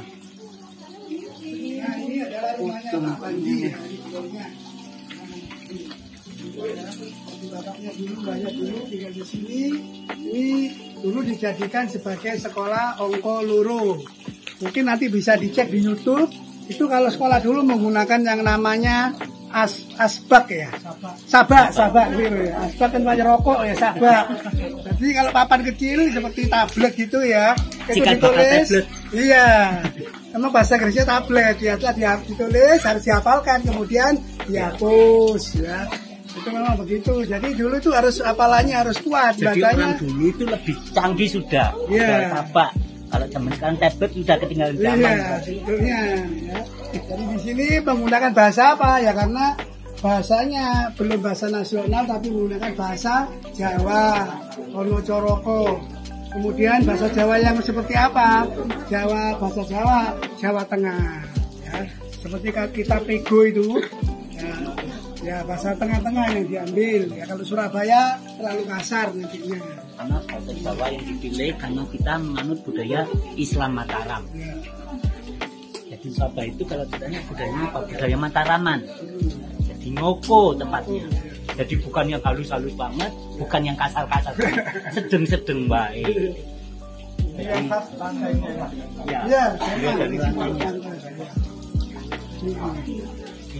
ini adalah rumahnya Pak Panji ya, sebelumnya. Bapaknya dulu banyak dulu tinggal di sini. Ini dulu dijadikan sebagai sekolah Ongkoloro. Mungkin nanti bisa dicek di YouTube. Itu kalau sekolah dulu menggunakan yang namanya asbak ya. Sabak gitu ya. Asbak kan banyak rokok ya, sabak. Jadi kalau papan kecil seperti tablet gitu ya. Itu Cikal bakal ditulis. tablet. Iya. Emang bahasa Inggrisnya tablet ya. Setelah ditulis harus dihafalkan, kemudian dihapus ya. Itu memang begitu. Jadi dulu itu harus hafalannya harus kuat. Jadi Bacanya orang dulu itu lebih canggih sudah. Iya. Sabak. Kalau zaman sekarang tablet sudah ketinggalan zaman. Iya, sebetulnya ya. Jadi di sini menggunakan bahasa apa ya, karena bahasanya belum bahasa nasional tapi menggunakan bahasa Jawa, Ono Coroko. Kemudian bahasa Jawa yang seperti apa? Bahasa Jawa, Jawa Tengah. Ya. Seperti kita pego itu, ya bahasa tengah-tengah yang diambil. Ya kalau Surabaya terlalu kasar nantinya. Karena bahasa Jawa yang dipilih karena kita menganut budaya Islam Mataram. Ya. Jadi Surabaya itu kalau ditanya budayanya apa? Budaya Mataraman. Jadi ngoko tempatnya. Jadi bukan yang halus-halus banget, bukan yang kasar-kasar, sedeng-sedeng baik. Ya, khas lantainya. Ya, Ya, ya dari lantainya. Iya. Jadi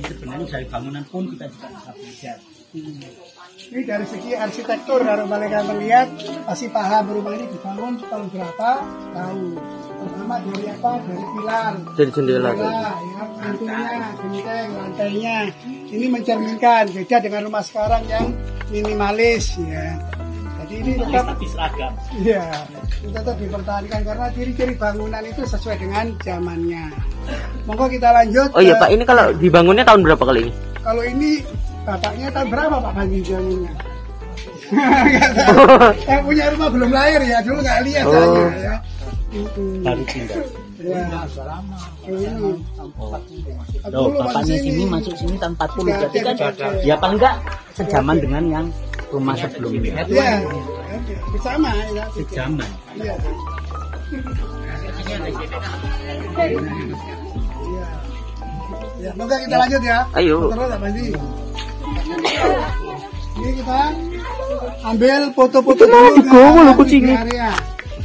sebenarnya dari bangunan pun kita juga bisa belajar. Ini dari segi arsitektur, kalau mereka melihat pasti paham rumah ini dibangun tahun berapa, tahu. Pertama dari apa? Dari pilar. Dari jendela. Ya, pintunya, genteng, lantainya. Ini mencerminkan beda dengan rumah sekarang yang minimalis ya. Jadi ini tetap Tapi seragam. iya, ini tetap dipertahankan karena ciri-ciri bangunan itu sesuai dengan zamannya. Monggo kita lanjut. Oh iya Pak, ini kalau dibangunnya tahun berapa kali ini? Kalau ini bapaknya tahun berapa Pak Panji bangunnya? Nggak tahu. Yang punya rumah belum lahir ya, dulu nggak lihat saya ya. Baru pindah. Ya. Ini. Loh, bapaknya sini masuk sini tahun 40. Berarti kan ya paling enggak sejaman dengan yang rumah sebelumnya. Ya, sama ya. Sejaman. Iya. Ya, monggo kita lanjut ya. Ayo. Terus Pak Panji. Ini kita ambil foto-foto dulu Gowo di kucing. area.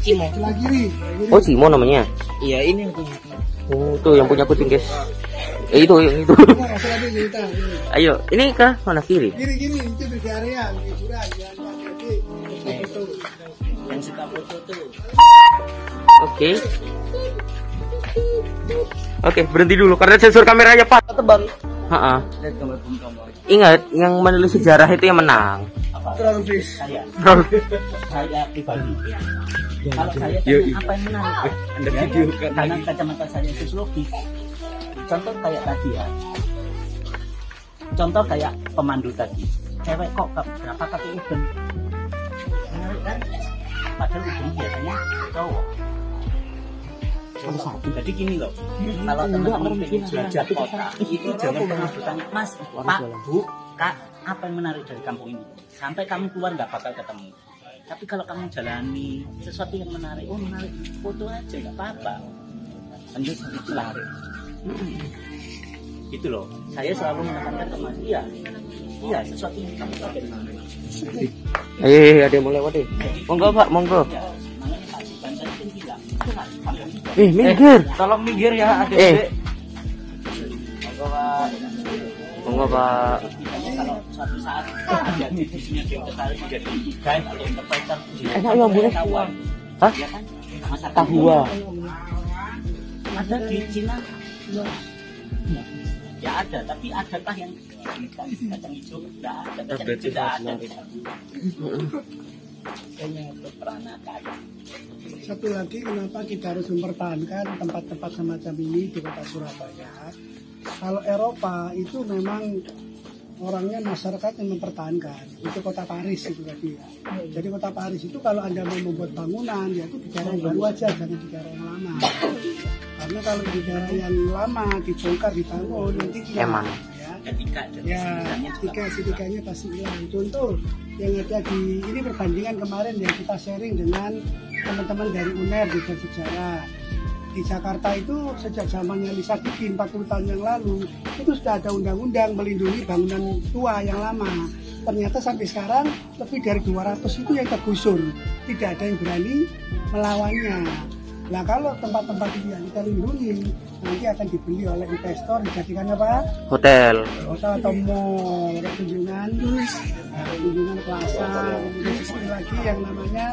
Cimo. Sebelah kiri. Oh Simo namanya. Iya, ini yang punya. Oh tuh yang punya kucing guys. Itu yang itu. Nah, tadi kita. Ayo, ini ke mana kiri? Kiri itu di area hiburan yang jadi foto. Yang suka foto tuh. Oke. Oke, berhenti dulu karena sensor kameranya Pak tebal. Heeh. Lihat gambar Bung Tomo. Ingat, yang menulis sejarah itu yang menang. Terlalu fish. Saya pribadi. Kalau saya Yoi. tanya apa yang menarik? Anda Ya, video kan karena kacamata saya sosiologis. Contoh kayak tadi ya. Contoh kayak pemandu tadi. Cewek kok berapa pakai udeng? Menarik kan? Padahal udeng biasanya cowok. Jadi gini loh, kalau teman-teman ingin belajar kota, itu jangan pernah bertanya, Mas, Pak, Bu, Kak, apa yang menarik dari kampung ini? Sampai kamu keluar nggak bakal ketemu. Tapi kalau kamu jalani sesuatu yang menarik, oh menarik, foto aja nggak apa-apa. Lanjut itu menarik. Gitu loh, saya selalu menekankan ke Mas, iya, sesuatu yang kamu tahu dari mana. Ayo, ada yang mau lewat deh. Monggo Pak, monggo. Ya, makanya Pak Siban tadi kan bilang, Minggir. tolong minggir ya, Eh. Monggo Pak. Monggo Pak. Kalau suatu saat ada divisinya dia tertarik menjadi guide atau interpreter, Enak ya, boleh. tahuan. Hah? Ya kan? Masa Tahua. ada di Cina. Ya ada, tapi adakah yang kacang hijau? Tidak ada, kacang hijau tidak ada. Kayaknya itu peranakan. Satu lagi kenapa kita harus mempertahankan tempat-tempat semacam ini di kota Surabaya. Kalau Eropa itu memang orangnya masyarakat yang mempertahankan. Itu kota Paris itu tadi ya. Jadi kota Paris itu kalau Anda mau membuat bangunan, ya itu di daerah yang baru aja, jangan di daerah yang lama. Karena kalau di daerah yang lama dibongkar dibangun nanti Emang. ya ketiganya pasti hilang. Contoh yang ada di ini perbandingan kemarin yang kita sharing dengan teman-teman dari UNER di Bersejarah di Jakarta itu sejak zamannya Lisa Kiki 40 tahun yang lalu itu sudah ada undang-undang melindungi bangunan tua yang lama. Ternyata sampai sekarang lebih dari 200 itu yang tergusur, tidak ada yang berani melawannya. Nah kalau tempat-tempat itu yang kita lindungi nanti akan dibeli oleh investor dijadikan apa? Hotel. Hotel atau mall, kunjungan plaza, kemudian sekali lagi yang namanya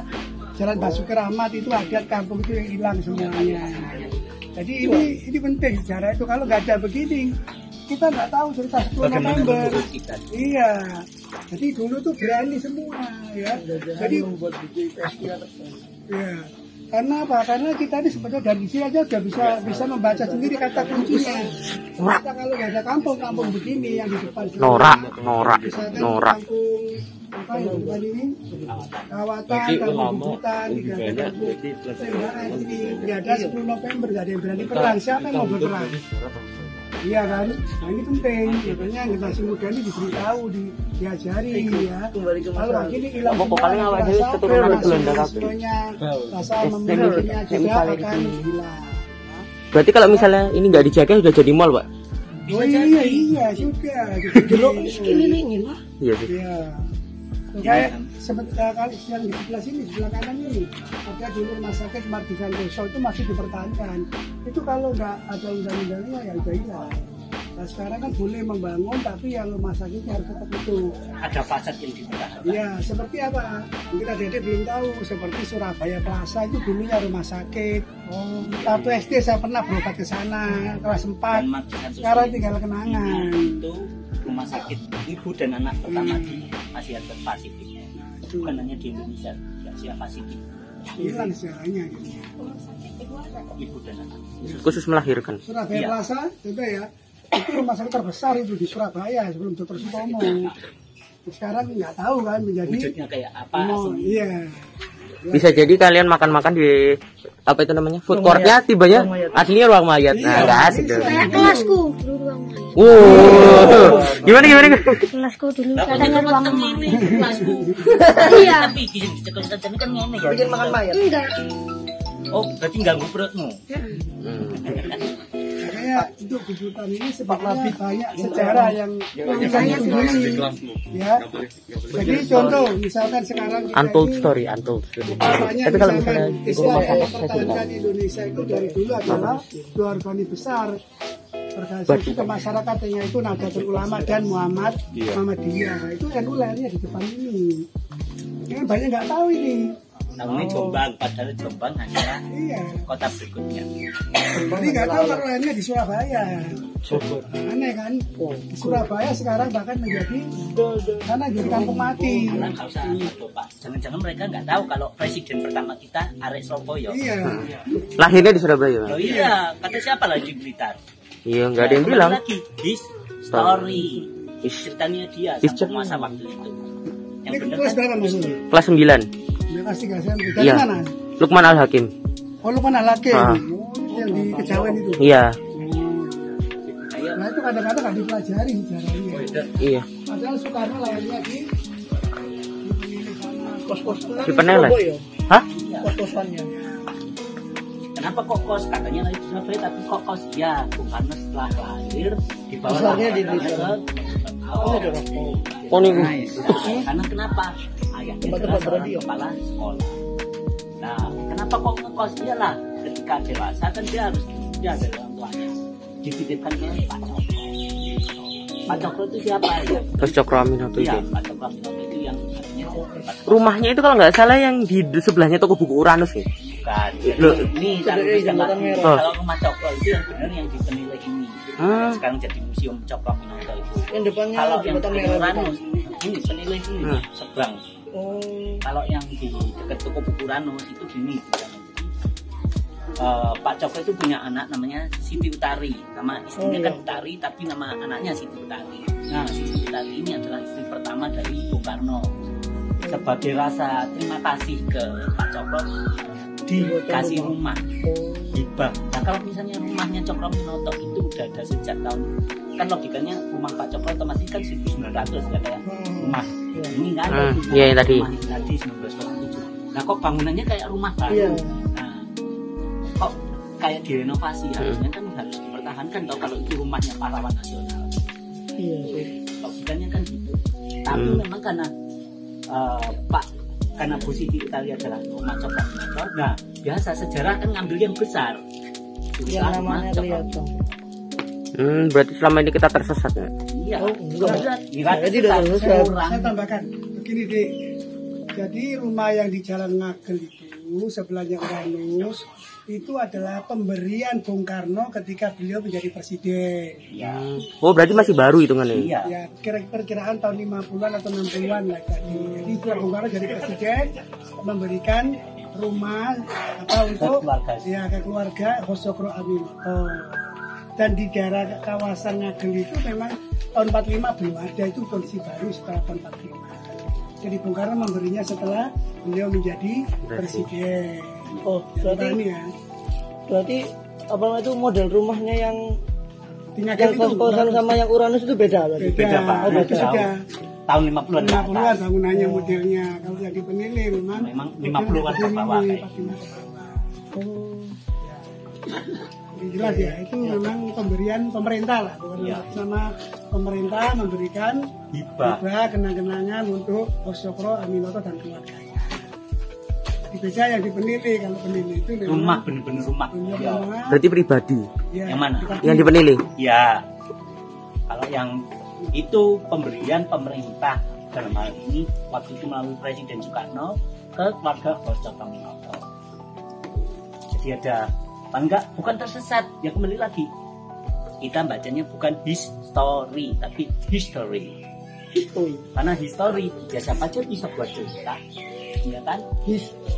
Jalan Basuki Rahmat itu adat kampung itu yang hilang semuanya. Jadi ini penting sejarah itu, kalau nggak ada begini kita nggak tahu cerita 10 November. Iya. Jadi dulu tuh berani semua ya. Jadi ya. Karena apa? Karena kita ini sebetulnya dari sini aja udah bisa membaca sendiri kata kuncinya. Kita kalau nggak ada kampung begini yang di depan. Norak. Misalkan kampung apa yang di depan ini? Kawatan, kampung Bubutan, tidak ada kampung Sembaran ini. Nggak ada 10 November, nggak ada yang berani perang. Siapa yang mau berperang? Iya kan? Nah ini penting, makanya generasi muda ini diberitahu, diajari ya. Kalau gini hilang rasa memilikinya juga akan hilang. Berarti kalau misalnya ini nggak dijaga sudah jadi mall, Pak? Oh iya sudah. Iya sih. Iya. Kayak sebentar yang di sebelah sini, sebelah kanan ini ada dulu rumah sakit Mardikan Desa itu masih dipertahankan. Itu kalau nggak ada undang-undangnya ya udah hilang. Nah sekarang kan boleh membangun tapi yang rumah sakitnya harus tetap itu. Ada fasad yang dipertahankan. Iya, seperti apa? Mungkin adik-adik belum tahu. Seperti Surabaya Plaza itu dulunya rumah sakit. Satu SD saya pernah berobat ke sana kelas 4. Sekarang tinggal kenangan. Itu rumah sakit ibu dan anak pertama di Asia Pasifik. Bukan hanya di Indonesia, di Asia Pasifik. Hilang sejarahnya. Ibu dan anak. Khusus melahirkan. Surabaya Plaza itu ya. Itu rumah sakit terbesar itu di Surabaya sebelum Dr. Sutomo. Sekarang nggak tahu kan menjadi wujudnya kayak apa? Iya. Bisa jadi kalian makan-makan di apa itu namanya food courtnya tibanya aslinya ruang mayat. Nah nggak asik dong. Kayak kelasku dulu ruang mayat. Gimana? Kelasku dulu katanya ruang mayat. Kelasku. Iya. Tapi dicekel saja kan ngene ya. Bikin makan mayat. Enggak. Oh, berarti ganggu perutmu. Makanya untuk kejutan ini sebabnya banyak sejarah yang bisa dikunjungi. Ya. Jadi contoh misalkan sekarang kita Untold ini, story. Tapi kalau misalnya Islam yang mempertahankan Indonesia itu dari dulu adalah dua organi besar. Organisasi kemasyarakatan itu Nahdlatul Ulama dan Muhammadiyah. Itu yang lahirnya di depan ini. Yang banyak nggak tahu ini. Namanya Jombang, padahal Jombang hanya kota berikutnya. Jadi nggak tahu kalau lahirnya di Surabaya. Aneh kan? Di Surabaya sekarang bahkan menjadi karena jadi kampung mati. Karena nggak usah Pak. Jangan-jangan mereka nggak tahu kalau presiden pertama kita Arek Surabaya. Iya. Lahirnya di Surabaya. Oh iya, kata siapa lagi Blitar? Iya, nggak ada yang bilang. Lagi his story. Ceritanya dia sama masa waktu itu. Ini kelas berapa maksudnya? Kelas 9. Dia pasti kelas 9. Dari mana? Lukman Al-Hakim. Oh, Lukman Al-Hakim. Yang di Kejawen itu. Iya. Nah itu kadang-kadang nggak dipelajari sejarahnya. Iya. Padahal Soekarno lahirnya di kos-kosan. Di Peneles. Hah? Kos-kosannya. Kenapa kok kos? Katanya lagi di Surabaya tapi kok kos? Ya, Soekarno setelah lahir di bawah Besarnya di Blitar. Oh nih. Karena kenapa? Ayahnya adalah seorang kepala sekolah. Nah, kenapa kok ngekos? Iyalah, ketika dewasa kan dia harus dia ada orang tuanya. Dititipkan ke Pak Cokro. Pak Cokro itu siapa ya? Terus Cokro Aminoto itu. Iya, Pak Cokro Aminoto itu yang artinya rumahnya itu kalau nggak salah yang di sebelahnya toko buku Uranus ya. bukan. Loh. Ini Jembatan Merah. kalau rumah Cokro itu yang benar yang di penilai ini. Sekarang jadi museum Cokro Aminoto itu. Yang depannya Kalau yang Jembatan di Merah. Uranus ini penilai ini seberang. Oh. Kalau yang di dekat toko buku Uranus itu gini. Pak Cokro itu punya anak namanya Siti Utari, nama istrinya kan Utari tapi nama anaknya Siti Utari. Nah, Siti Utari ini adalah istri pertama dari Bung Karno. Sebagai rasa terima kasih ke Pak Cokro dikasih rumah hibah. Nah, kalau misalnya rumahnya Cokro Aminoto itu udah ada sejak tahun, kan logikanya rumah Pak Cokro otomatis kan 1900 ya kayak rumah ini kan iya tadi 1927. Nah, kok bangunannya kayak rumah baru. Nah, kok kayak direnovasi, harusnya kan harus dipertahankan toh kalau itu rumahnya pahlawan nasional. Iya sih. Logikanya kan gitu. Tapi memang karena karena Bu Siti Utari adalah rumah Cokro Aminoto, nah biasa sejarah kan ngambil yang besar. Yang namanya kelihatan. Berarti selama ini kita tersesat ya? Iya. Jadi udah tersesat. Saya tambahkan begini deh. Jadi rumah yang di Jalan Ngagel itu sebelahnya Uranus itu adalah pemberian Bung Karno ketika beliau menjadi presiden. Iya. Oh berarti masih baru hitungannya? Iya. Ya perkiraan tahun 50-an atau 60-an lah tadi. Jadi setelah Bung Karno jadi presiden memberikan rumah untuk ke keluarga Hosokro Aminoto. Dan di daerah kawasan Ngagel itu memang tahun 45 belum ada, itu kondisi baru setelah tahun 45. Jadi Bung Karno memberinya setelah beliau menjadi presiden. Oh, berarti ya. Berarti apa itu model rumahnya yang Ngagel itu kos-kosan sama yang Uranus itu beda berarti? Beda, Pak. Oh, itu sudah Tahun 50-an. 50-an bangunannya modelnya. Kalau yang di Penili memang 50-an ke bawah. Oh. Jelas ya, itu memang pemberian pemerintah lah, bukan sama pemerintah memberikan hibah kenang-kenangan untuk Hosokro Aminoto dan keluarganya. Di beda yang di Penili, kalau Penili itu rumah bener-bener rumah. Berarti pribadi. Ya, yang mana? Yang di Penili. Ya. Kalau yang itu pemberian pemerintah dalam hal ini waktu itu melalui Presiden Soekarno ke keluarga Hosokro Aminoto. Jadi ada enggak, bukan tersesat, ya kembali lagi kita bacanya bukan history tapi history. Karena history ya siapa aja bisa buat cerita, ya kan?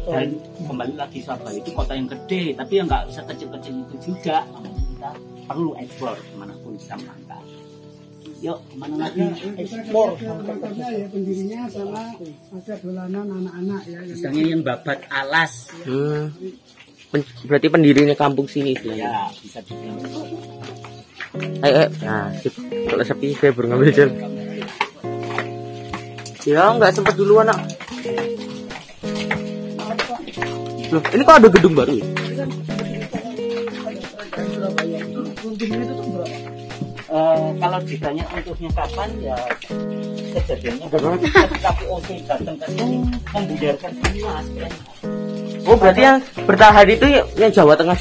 Dan kembali lagi Surabaya itu kota yang gede, tapi yang nggak bisa kecil-kecil itu juga. Makanya kita perlu explore kemanapun bisa melangkah. Yuk, kemana lagi? Explore. Ya pendirinya sama ada dolanan anak-anak ya. Misalnya yang babat alas. Berarti pendirinya kampung sini sih. Ya, bisa dibilang. Nah, sip. Kalau sepi saya baru ngambil jam. Ya, nggak sempat dulu anak. Loh, ini kok ada gedung baru ya? Kalau ditanya untuknya kapan ya kejadiannya ketika POC datang ke sini membubarkan semua aspirasi. Oh, berarti yang bertahan itu yang Jawa Tengah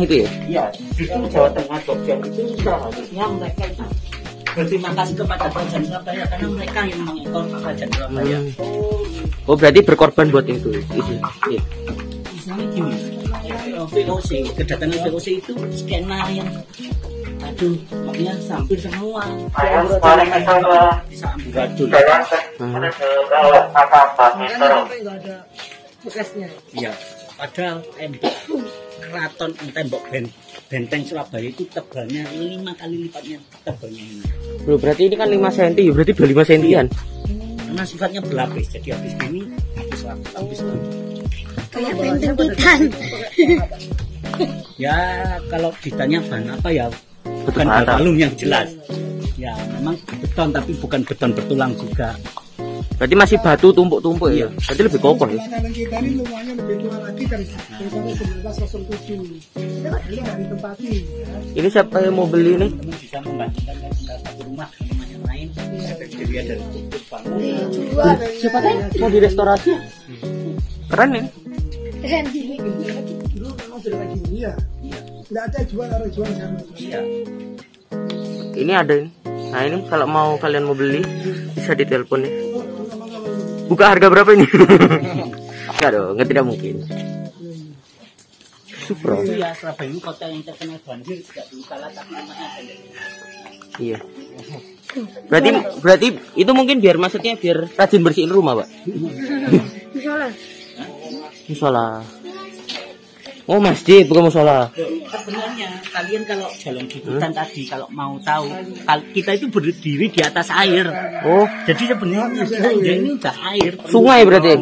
itu ya? Iya, justru Jawa Tengah Jogja itu seharusnya mereka itu berterima kasih kepada Kerajaan Surabaya karena mereka yang mengekor Kerajaan Surabaya. Oh, berarti berkorban buat itu. Iya. Misalnya gini, VOC, kedatangan VOC itu skena yang makanya hampir semua bisa amburadul. Iya, padahal tembok benteng Surabaya itu tebalnya 5 kali lipatnya tebalnya ini. Bro, berarti ini kan 5 cm, berarti 25 cm-an. Karena sifatnya berlapis, jadi habis ini habis lagi. Kayak benteng Titan. Ya, kalau ditanya bahan apa ya bukan balung yang jelas. Ya, memang beton tapi bukan beton bertulang juga. Berarti masih batu tumpuk-tumpuk ya. Berarti lebih kokoh ya. Makanan kita ini lumayan lebih tua lagi daripada 1907. Ini dari tempati. Ini siapa yang mau beli ini? Bisa membandingkan dengan satu rumah dengan yang lain. Dilihat dari struktur Dijual. Siapa tahu mau direstorasi. Keren ya. Keren. Dulu memang sudah kayak gini ya. Nggak ada jual orang jual sekarang. Iya. Ini ada ini. Nah, ini kalau mau kalian mau beli bisa ditelepon ya. Buka harga berapa ini? Enggak dong, tidak mungkin. Supro. Iya, Surabaya ini kota yang terkenal banjir, tidak perlu salah tapi namanya saja. Iya. Berarti itu mungkin maksudnya biar rajin bersihin rumah, Pak. Misalnya. Musola. Oh, masjid bukan musola. Sebenarnya kalian kalau jalan di hutan tadi kalau mau tahu kita itu berdiri di atas air. Oh, jadi sebenarnya ini udah air. Sungai berarti.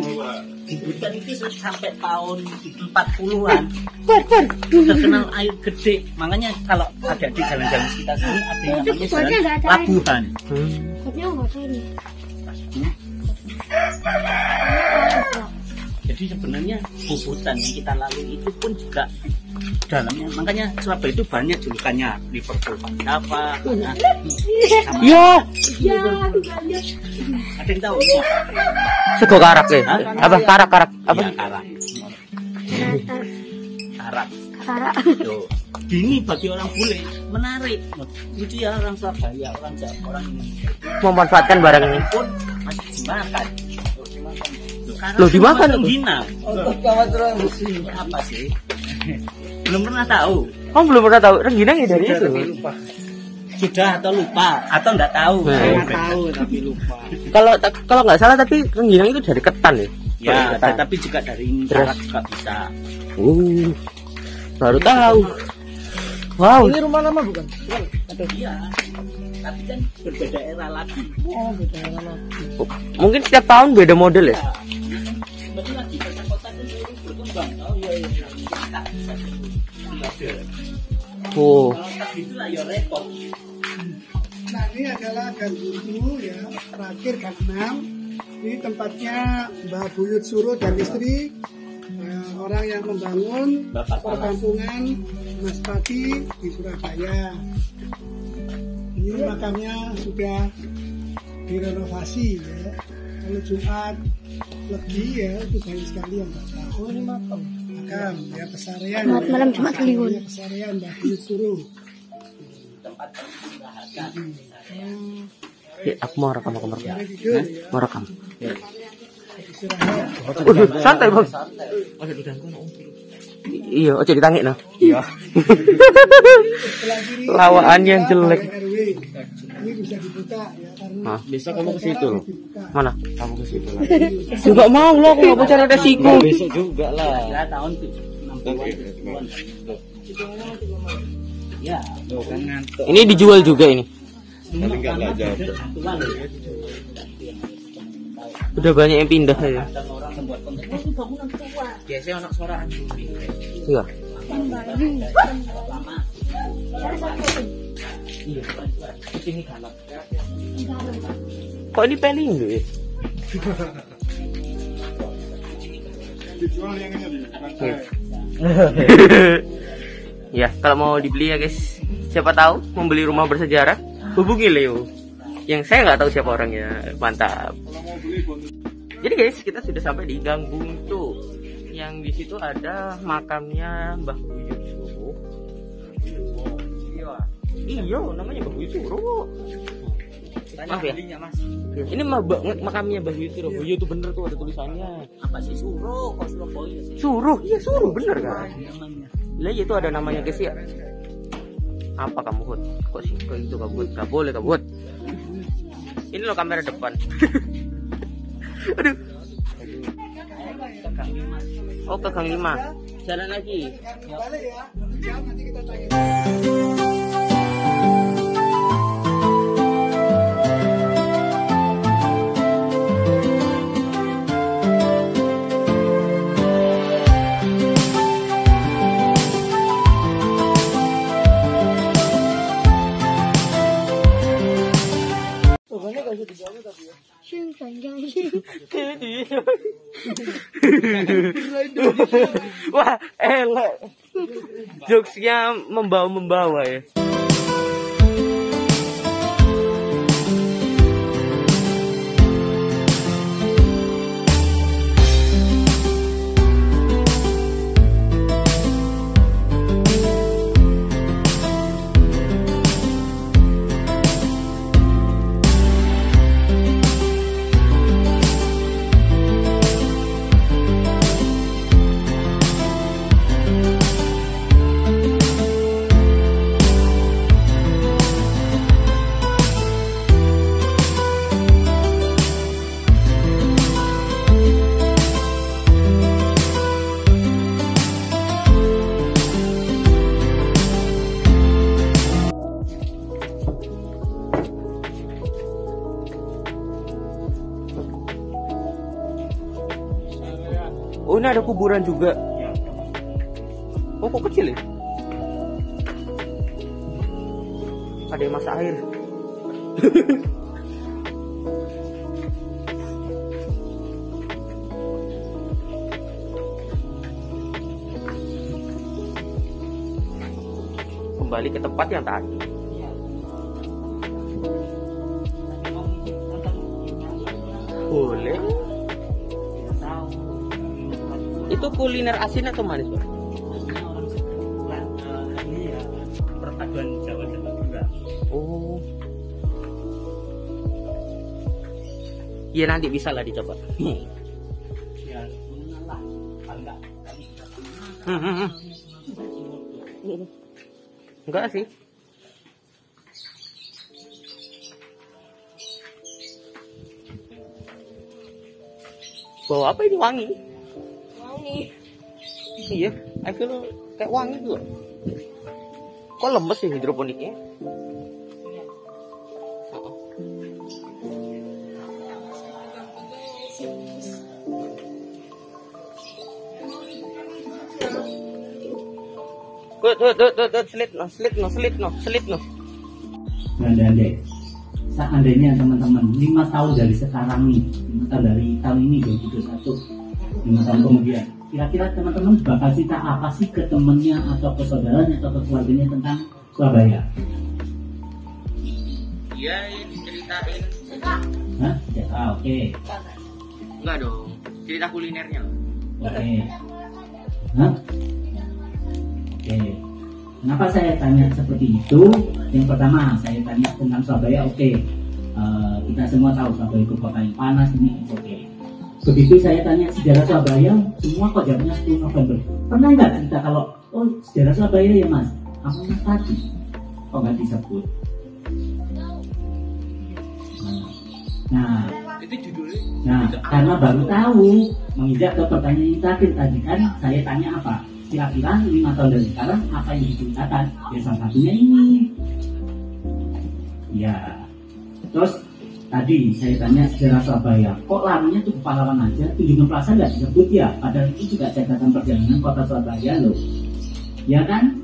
Di hutan itu sampai tahun 40-an terkenal air gede. Makanya kalau ada di jalan-jalan sekitar sini ada yang namanya jalan Labuhan. Kotnya nggak ada ini. Jadi sebenarnya hutan yang kita lalui itu pun juga dalamnya, makanya Surabaya itu banyak julukannya Liverpool apa? Iya. Ada yang tahu? Sego karak ya? Apa karak apa? Ya, karak. Karak. Ini bagi orang bule menarik. Itu ya orang Surabaya, orang Jawa, orang Indonesia. Memanfaatkan barang ini. Pun masih dimakan. Loh, dimakan itu? Menghina. Apa sih? Belum pernah tahu. Oh, belum pernah tahu. Rengginang ya dari itu. Sudah atau lupa atau enggak tahu? Nggak tahu tapi lupa. Kalau nggak salah tapi rengginang itu dari ketan ya. Ya, tetapi juga dari jarak juga bisa. Baru tahu. Wow. Ini rumah lama bukan? Iya. Tapi kan berbeda era lagi. Oh, beda lagi. Mungkin setiap tahun beda model ya. Kembali lagi kota kota itu selalu berkembang. Oh iya. Oh. Kalau tak itulah ya repot. Nah ini adalah gang buntu ya, terakhir gang 6. Ini tempatnya Mbah Buyut Suruh dan istri, orang yang membangun perkampungan Mas Pati di Surabaya. Ini makamnya sudah direnovasi ya. Kalau Jumat Legi ya itu banyak sekali yang datang. Oh, ini makam. Makam ya pesarian. Selamat malam Jumat Kliwon. Ya, pesarian Mbah Buyut Suruh. Tempat beristirahat. Ya, aku mau rekam. Mari tidur ya. Mau rekam. Istirahat. Santai bang. Iya, ojo ditangik nah. Iya. Sebelah kiri Lawaannya jelek. RW. Ini bisa dibuka ya karena Besok kamu ke situ loh. dibuka. Mana? Kamu ke situ. Juga mau loh, aku nggak bicara resiko. Besok juga lah. Ya tahun 60-an. Ya, Kan ngantuk. Ini dijual juga ini. Udah banyak yang pindah ya. orang membuat konten itu bangunan tua. Biasanya anak suara anjing. Iya. Lama. Iya, ini galak. Kok ini Pelindo ya? Dijual yang ini Ya, kalau mau dibeli ya guys, siapa tahu membeli rumah bersejarah, hubungi Leo. Yang saya nggak tahu siapa orangnya, mantap. Jadi guys, kita sudah sampai di Gang Buntu. Yang di situ ada makamnya Mbah Buyut Suruh. Iya, namanya Mbah Buyut Suruh. Maaf ya. Ini makamnya Mbah Buyut Suruh. Buyut itu bener tuh ada tulisannya. Apa sih Suruh? Kok Surabaya sih? Suruh, iya Suruh bener kan? Namanya. Lah itu ada namanya guys ya. Apa kamu Hud? Kok sih kok itu kabut? Gak boleh kabut. Ini loh kamera depan. Aduh. Oh ke Gang 5. Jalan lagi. Balik ya. Nanti kita tanya. Wah, elok. Jokesnya membawa ya. Oh ini ada kuburan juga. Oh kok kecil ya? Ada yang masak air. Kembali ke tempat yang tadi. Boleh. Itu kuliner asin atau manis, Pak? Ini ya perpaduan Jawa dan Madura. Oh. Iya nanti bisa lah dicoba. Ya, mengalah. Enggak, kami Enggak sih. Bau apa ini wangi? Wangi. Iya, I feel kayak wangi tuh. Kok lemes sih hidroponiknya? Selip no. Dan dek, seandainya teman-teman 5 tahun dari sekarang nih, 5 tahun dari tahun ini 2021, 5 tahun kemudian, kira-kira teman-teman bakal cerita apa sih ke temennya atau ke saudaranya atau ke keluarganya tentang Surabaya? Iya, diceritain. Hah? Ya, oke. Enggak dong, cerita kulinernya. Oke. Hah? Oke. Kenapa saya tanya seperti itu? Yang pertama, saya tanya tentang Surabaya. Oke. Kita semua tahu Surabaya itu kota yang panas ini. Oke. Begitu saya tanya sejarah Surabaya, semua kok jawabnya 10 November. Pernah nggak cerita kalau, oh sejarah Surabaya ya mas? Apa mas tadi? Kok nggak disebut? Nah, Itu judulnya. Nah, karena baru tahu menginjak ke pertanyaan yang tadi kan saya tanya apa? Kira-kira 5 tahun dari sekarang apa yang diceritakan? Ya salah satunya ini. Ya. Terus tadi saya tanya sejarah Surabaya. Kok larinya tuh pahlawan aja? Tunjungan Plaza nggak disebut ya? Padahal itu juga catatan perjalanan kota Surabaya loh. Ya kan?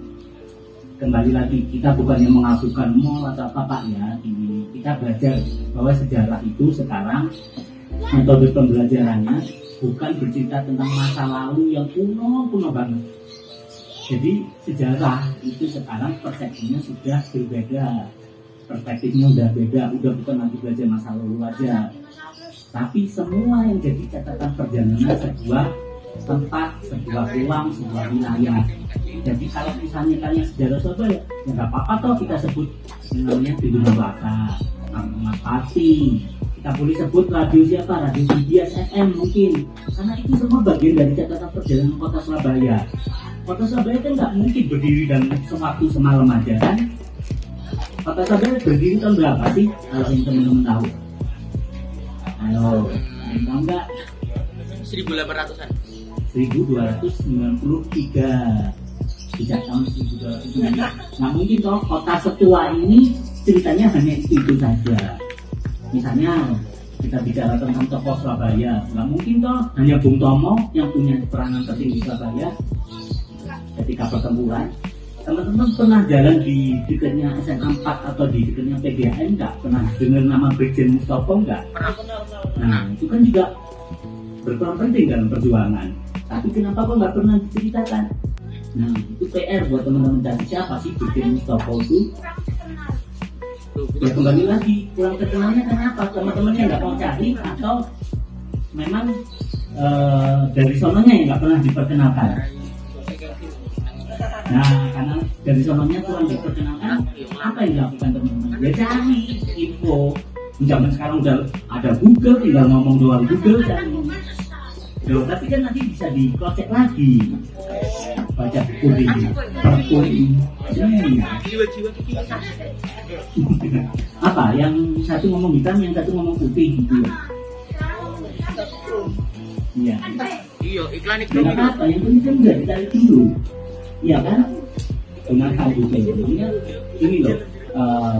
Kembali lagi, kita bukannya mengajukan mall atau apa Pak ya. Kita belajar bahwa sejarah itu sekarang metode pembelajarannya bukan bercerita tentang masa lalu yang kuno banget. Jadi sejarah itu sekarang persepsinya sudah berbeda, perspektifnya udah beda, udah bukan lagi belajar masa lalu aja, tapi semua yang jadi catatan perjalanan sebuah tempat, sebuah ruang, sebuah wilayah. Jadi kalau misalnya kalian sejarah Surabaya, ya nggak apa-apa toh kita sebut namanya Bendungan Baka, Mas Pati. Kita boleh sebut radio siapa, radio Bibias FM mungkin, karena itu semua bagian dari catatan perjalanan kota Surabaya. Kota Surabaya kan nggak mungkin berdiri dan sewaktu semalam aja kan. Kota Surabaya berdiri tahun berapa sih kalau yang teman-teman tahu? Halo, yang tahu nggak? 1800-an. 1293. Sejak tahun 1293. Nah mungkin toh kota setua ini ceritanya hanya itu saja. Misalnya kita bicara tentang tokoh Surabaya, nggak mungkin toh hanya Bung Tomo yang punya peranan penting di Surabaya ketika pertempuran. Teman-teman pernah jalan di dekatnya SMA 4 atau di dekatnya PGN nggak? Pernah dengar nama Brigjen Mustopo nggak? Nah itu kan juga berperan penting dalam perjuangan. Tapi kenapa kok nggak pernah diceritakan? Nah itu PR buat teman-teman cari siapa sih Brigjen Mustopo itu? Ya kembali lagi, kurang terkenalnya kenapa? Teman-temannya nggak mau cari atau memang dari sononya yang nggak pernah diperkenalkan? Nah, karena dari sononya kurang diperkenalkan, apa yang dilakukan teman-teman? Ya cari info. Zaman sekarang udah ada Google, tinggal ngomong doang Google cari. Loh, tapi kan nanti bisa di cross check lagi. Baca buku ini, apa yang satu ngomong hitam, yang satu ngomong putih gitu ya. Iya. Iya, iklan apa yang penting kan udah dicari dulu. Iya kan? Dengan tahu ini loh.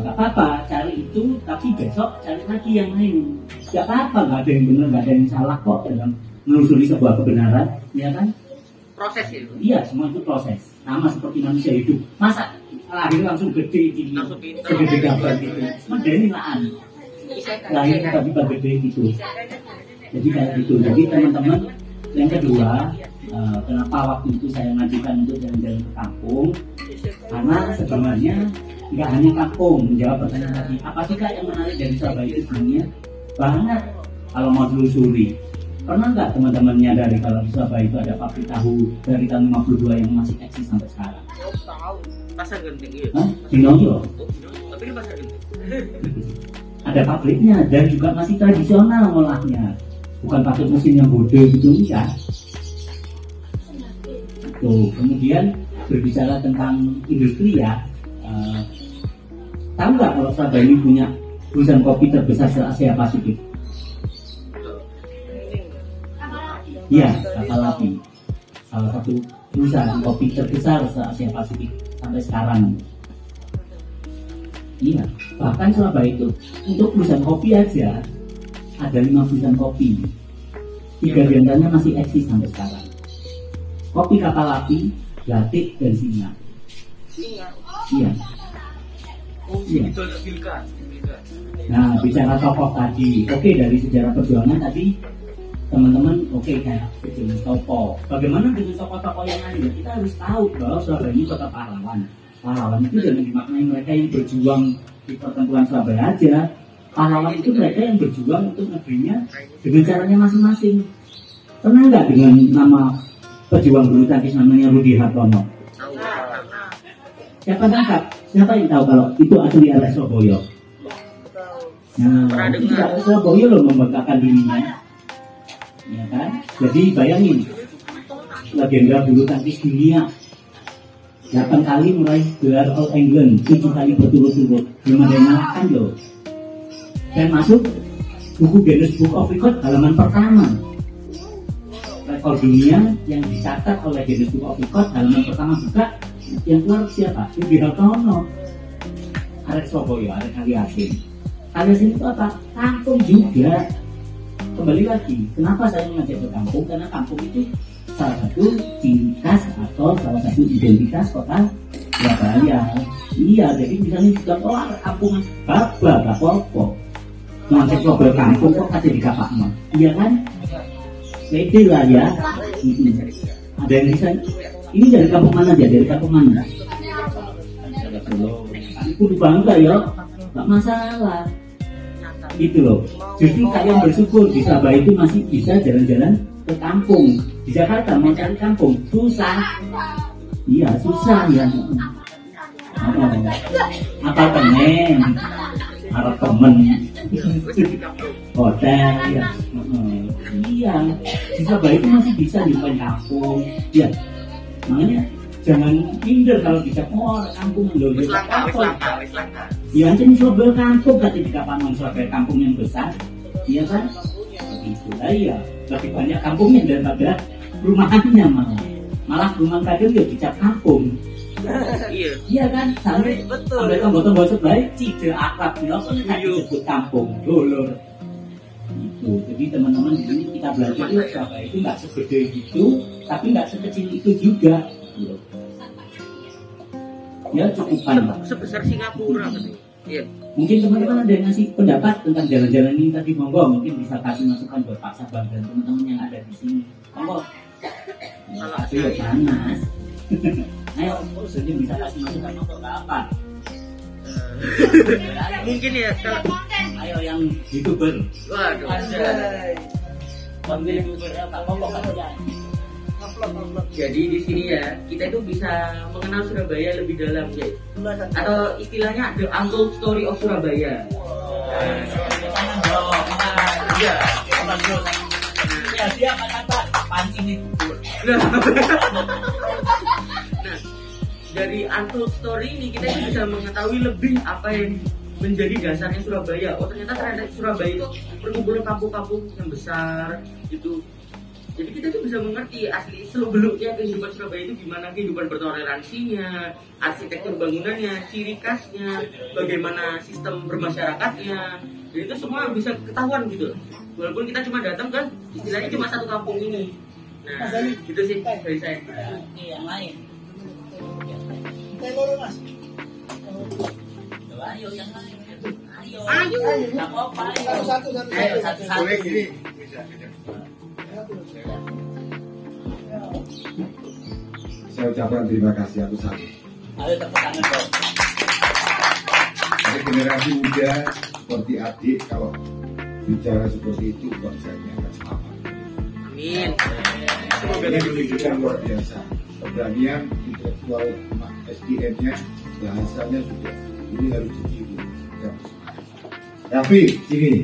Gak apa-apa cari itu, tapi besok cari lagi yang lain. Gak apa-apa, gak ada yang benar, gak ada yang salah kok dalam menelusuri sebuah kebenaran, ya kan? Proses itu. Iya, semua itu proses. Sama seperti manusia hidup. Masa lahir langsung gede gini, segede gambar gitu. Medenilaan. Lahir tiba-tiba gede gitu. Jadi kayak gitu. Jadi teman-teman, yang kedua, kenapa waktu itu saya ngajukan untuk jalan-jalan ke kampung? Karena sebenarnya nggak hanya kampung. Menjawab pertanyaan tadi, apa sih Kak yang menarik dari Surabaya itu sebenarnya? Banget kalau mau telusuri. Pernah nggak teman-teman nyadari kalau di Surabaya itu ada pabrik tahu dari tahun 52 yang masih eksis sampai sekarang? Tahu. Pasar Genting ya. Hah? Di Noyo? Tapi di Pasar Genting. Ada pabriknya dan juga masih tradisional ngolahnya. Bukan pakai mesin yang bodoh gitu enggak. Tuh, kemudian berbicara tentang industri ya. Tahu nggak kalau Surabaya ini punya perusahaan kopi terbesar se Asia Pasifik? Iya, Kapalapi. Salah satu perusahaan kopi terbesar se-Asia Pasifik sampai sekarang. Iya, bahkan Surabaya itu untuk perusahaan kopi aja ada 5 perusahaan kopi. 3 diantaranya masih eksis sampai sekarang. Kopi Kapalapi, Batik, dan Singa. Iya. Iya. Nah, bicara tokoh tadi, oke, dari sejarah perjuangan tadi teman-teman oke, kayak Gedung Topo. Bagaimana dengan tokoh-tokoh yang lain? Kita harus tahu bahwa Surabaya ini kota pahlawan. Pahlawan itu jangan dimaknai mereka yang berjuang di pertempuran Surabaya aja. Pahlawan itu mereka yang berjuang untuk negerinya dengan caranya masing-masing. Pernah nggak dengan nama pejuang bulu tangkis namanya Rudi Hartono? Siapa tangkap? Siapa yang tahu kalau itu asli Alex Surabaya? Nah, itu Alex Surabaya loh membanggakan dirinya, ya kan? Jadi bayangin, legenda bulu tangkis dunia 8 kali meraih gelar All England, 7 kali berturut-turut, belum ada yang mengalahkan loh. Dan masuk buku Guinness Book of Record halaman pertama. Rekor dunia yang dicatat oleh Guinness Book of Record halaman pertama buka, yang keluar siapa? Rudi Hartono. Alex Surabaya, Alex Aliasin. Aliasin itu apa? Kampung juga. Kembali lagi, kenapa saya mengajak ke kampung? Karena kampung itu salah satu ciri khas atau salah satu identitas kota Surabaya. Iya, jadi misalnya juga kampung Baba, Bapak-Bapak ngajak Surabaya kampung kok kasih di Kapakma. Iya kan? Pede lah ya. Ada yang bisa. Ini dari kampung mana aja? Dari kampung mana? Aku bangga ya, nggak masalah. Gitu loh. Justru kalian bersyukur di Surabaya itu masih bisa jalan-jalan ke kampung. Di Jakarta mau cari kampung susah. Iya susah ya. Apa temen? Harap temen. Hotel ya. Iya. Di Surabaya itu masih bisa nyimpan kampung. Ya. Makanya jangan minder kalau bisa kampung loh. Ya anjing Surabaya kampung kata di Kapangan Surabaya kampung yang besar. Iya kan? Begitu lah ya. Lebih banyak kampungnya daripada perumahannya malah perumahan kadang ya dicap kampung. Iya kan? Sampai tonggo-tonggo sebelah tidak akrab kan disebut kampung dulur. Itu. Jadi teman-teman di sini kita belajar itu Surabaya itu nggak segede gitu, tapi nggak sekecil itu juga. Ya cukupan. Sebesar Singapura katanya. Iya. Mungkin teman-teman ada yang ngasih pendapat tentang jalan-jalan ini tadi, monggo mungkin bisa kasih masukan buat Pak Sabang dan teman-teman yang ada di sini. Monggo. Tapi ya panas. Ayo, jadi bisa kasih masukan monggo apa? Mungkin ya kalau ayo yang YouTuber. waduh. Konten YouTuber apa? Monggo kan. Jadi di sini ya kita itu bisa mengenal Surabaya lebih dalam ya. Atau istilahnya the untold story of Surabaya. Iya. Ya siapa kata pancing itu. Nah, dari untold story ini kita itu bisa mengetahui lebih apa yang menjadi dasarnya Surabaya. Oh ternyata terhadap Surabaya itu perkumpulan kampung-kampung yang besar gitu. Jadi kita tuh bisa mengerti asli seluk-beluknya kehidupan Surabaya itu gimana, kehidupan bertoleransinya, arsitektur bangunannya, ciri khasnya, bagaimana sistem bermasyarakatnya. Jadi itu semua bisa ketahuan gitu. Walaupun kita cuma datang kan istilahnya cuma satu kampung ini. Nah, gitu sih dari saya. Yang lain. Mas. Ayo yang lain. Ayo. Enggak apa-apa. Satu. Ayo satu-satu. Boleh gini. Saya ucapkan terima kasih satu-satu. Ayo tepuk tangan dong. Dari generasi muda seperti adik kalau bicara seperti itu buat saya akan selamat. Amin. Ini menunjukkan luar biasa keberanian intelektual SDM-nya, bahasanya juga ini harus ditiru. Tapi sini,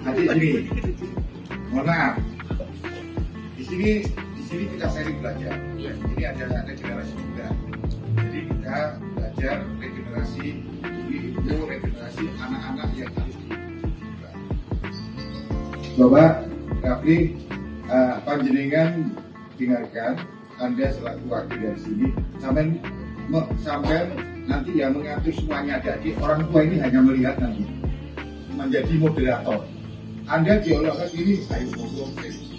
adik sini. Mohon maaf. Di sini kita sering belajar. Ini ada generasi muda. Jadi kita belajar regenerasi itu regenerasi anak-anak yang harus dibuka. Bapak Rafli, panjenengan dengarkan, Anda selaku wakil dari sini sampai nanti yang mengatur semuanya. Jadi orang tua ini hanya melihat nanti menjadi moderator. Anda diolahkan ini, ayo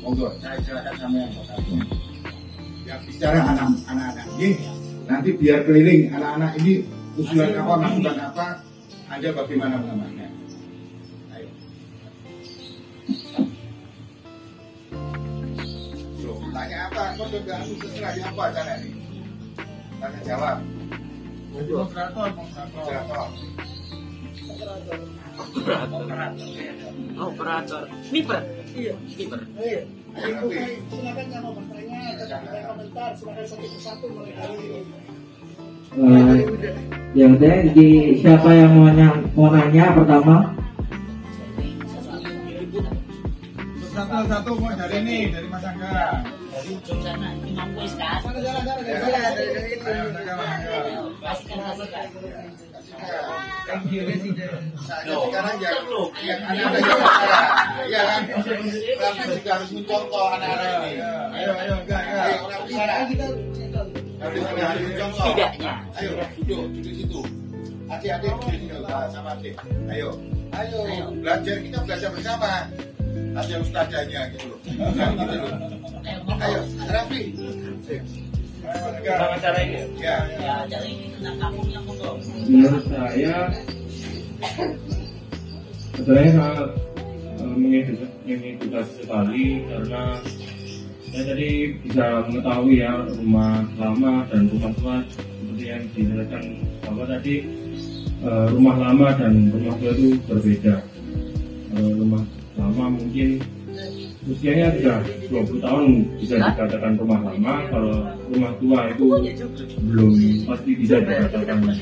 monggo, saya silakan sama yang yang bicara anak-anak ini. Nanti biar keliling anak-anak ini usulan apa, masukan apa, Anda bagaimana mengamannya. Ayo. Loh, tanya apa? Kau juga terserah di apa cara ini? Tanya jawab. Moderator. Operator. Sniper. Iya. Sniper. Ayo. Silakan yang mau bertanya atau ada komentar, silakan satu persatu mulai dari Ya udah, siapa yang mau nanya pertama? Satu mau dari ini, dari Mas Angga. Dari ujung sana, ini mampu kan? jalan. Sekarang yang anak-anak ya kan, Raffi juga harus mencontoh anak-anak ini. Ayo, enggak. Raffi harus mencontoh. Tidaknya. Ayo, duduk situ. Adik-adik duduk sama adik. Ayo, belajar, kita belajar bersama. Ada ustadzanya gitu loh. Ayo, Raffi. Sama cara ini. Ya. Cara ini tentang kampungnya monggo. Menurut saya sebenarnya sangat mengedukasi sekali, karena saya tadi bisa mengetahui ya rumah lama dan rumah tua seperti yang dijelaskan Bapak tadi. Rumah lama dan rumah tua itu berbeda. Rumah lama mungkin usianya sudah 20 tahun bisa dikatakan rumah lama, kalau rumah tua itu belum pasti bisa dikatakan rumah.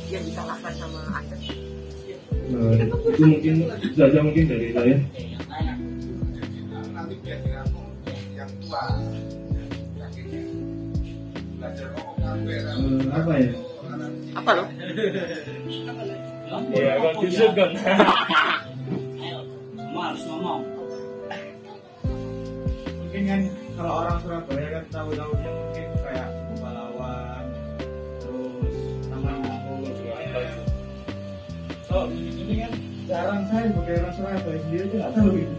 Yang dikalahkan sama aset. Itu mungkin saja mungkin dari saya. Nanti biar dirampung yang tua. Belajar ngomong Apa ya? Apa loh? Ya kan justru kan. Ayo, semua harus ngomong. Mungkin kan kalau orang Surabaya kan tahu-tahunya mungkin kayak Pahlawan, terus Taman Bungkul. Oh, ini kan jarang, saya sebagai orang Surabaya sendiri tuh nggak tahu ini.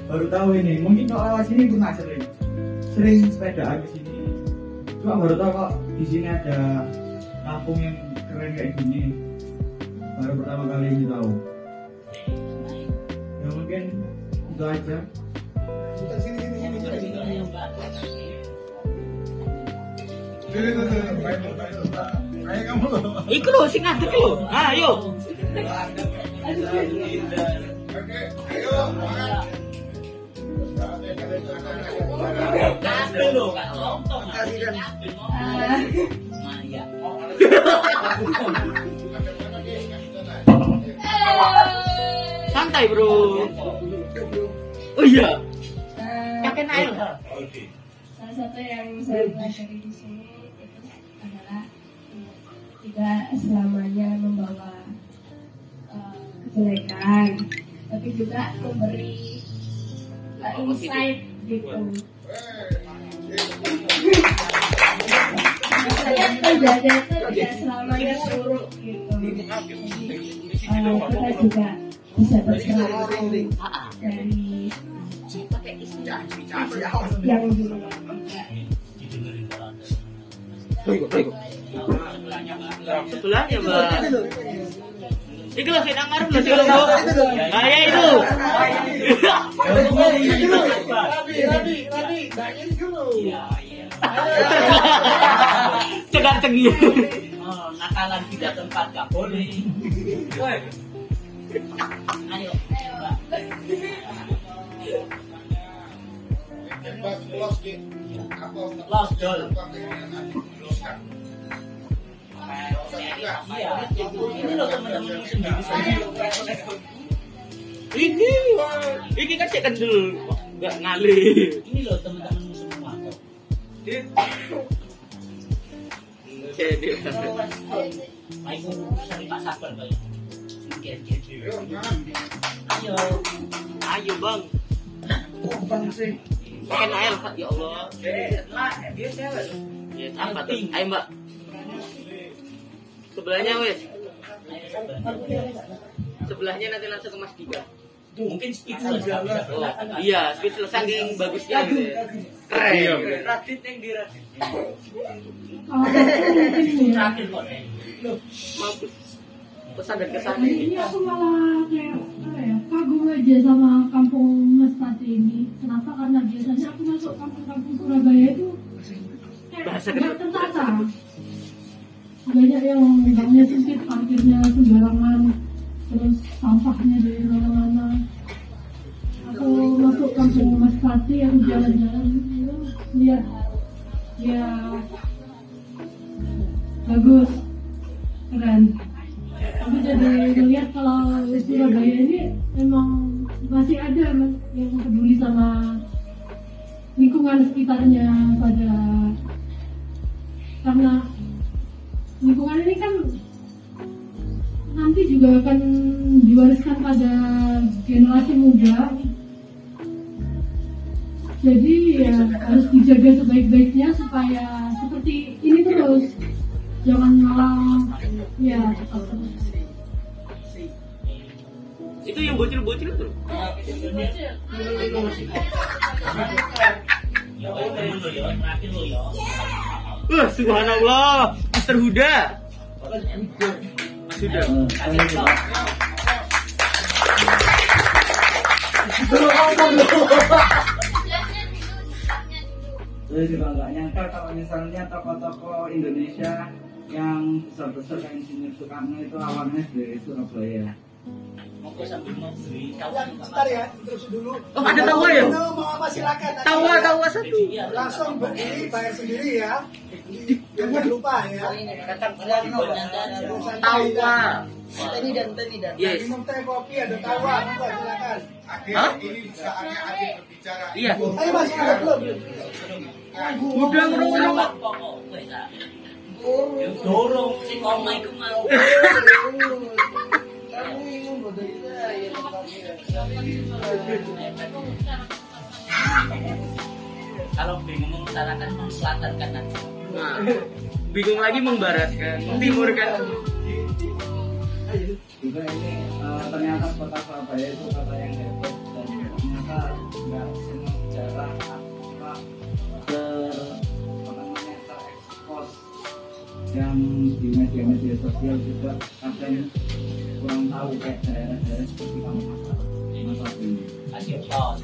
Baru tahu ini. Mungkin kalau lewat sini pernah sering sepedaan ke sini. Cuma baru tahu kok di sini ada kampung yang keren kayak gini. Baru pertama kali ini tahu. Ya mungkin itu aja. sini. Ayo kamu loh. Iku lho sing ngadeg lho. Ayo. Oke, ayo. Kabel lho, Kak Lontong. Maya. Santai, Bro. Oh iya. Pakai air. Salah satu yang saya pelajari di sini itu adalah tidak selamanya membawa kejelekan, tapi juga memberi insight gitu. Saya terjadi itu tidak selamanya buruk gitu. Jadi kita juga bisa berserah dari yang dulu. Sebelahnya, Mbak. Itu loh sing ngarep lho sing lho. Nah, ya itu. Rabi, banyak dulu. Cegat cengi. Oh, nakalan tidak tempat gak boleh. Ayo, Mbak. Los dol. Iya, ini loh teman-teman sendiri. Ini kan saya kendel, nggak ngalih. Ini loh teman-teman semua. Jadi, Ayo, sari Pak Sabar, Bang. Ayo, ayo Bang. Bang sih. Makan air, ya Allah. Dia cewek. Ya, apa tuh? Ayo Mbak. Sebelahnya wes. Sebelahnya nanti langsung ke Mas Dika. Mungkin speechless. Iya, speechless saking bagusnya gitu ya. Keren. Radit yang diradit. Terakhir kok. Mampus. Pesan dan kesan ini aku malah kayak apa ya, kagum aja sama kampung Mas Pati ini. Kenapa? Karena biasanya aku masuk kampung-kampung Surabaya itu kayak nggak tertata. Banyak yang gangnya sempit, parkirnya sembarangan, terus sampahnya dari mana-mana. Aku masuk kampung Mas Pati, aku jalan-jalan itu lihat ya bagus, keren. Aku jadi melihat kalau Surabaya ini memang masih ada yang peduli sama lingkungan sekitarnya, karena lingkungan ini kan nanti juga akan diwariskan pada generasi muda. Jadi ya harus dijaga sebaik-baiknya supaya seperti ini terus, jangan malah ya tetap terus. Itu yang bocil-bocil tuh. Subhanallah, Mister Huda. Mas Huda. Saya juga nggak nyangka kalau misalnya tokoh-tokoh Indonesia yang besar-besar kayak Insinyur Soekarno itu awalnya dari Surabaya. Monggo sambil memberi Bentar ya, terus dulu. Oh, ada tawa ya? Mau apa silakan. Tawa satu. Langsung berdiri, bayar sendiri ya. Jangan lupa ya. Tawa. Teni dan. Yes. Minum teh kopi ada tawa, monggo silakan. Hah? Ini saatnya Adit berbicara. Iya. Ayo Mas, udah belum? Udah ngurung-ngurung. dorong si koma iku mau. Kalau bingung mengutarakan selatan kan nanti. Nah, bingung lagi membaratkan, timurkan. Juga ini ternyata kota Surabaya itu kota yang hebat dan ternyata nggak semua sejarah apa terekspos yang di media sosial juga kadang kurang tahu kayak daerah-daerah seperti kamu masa ini. Asyik tos.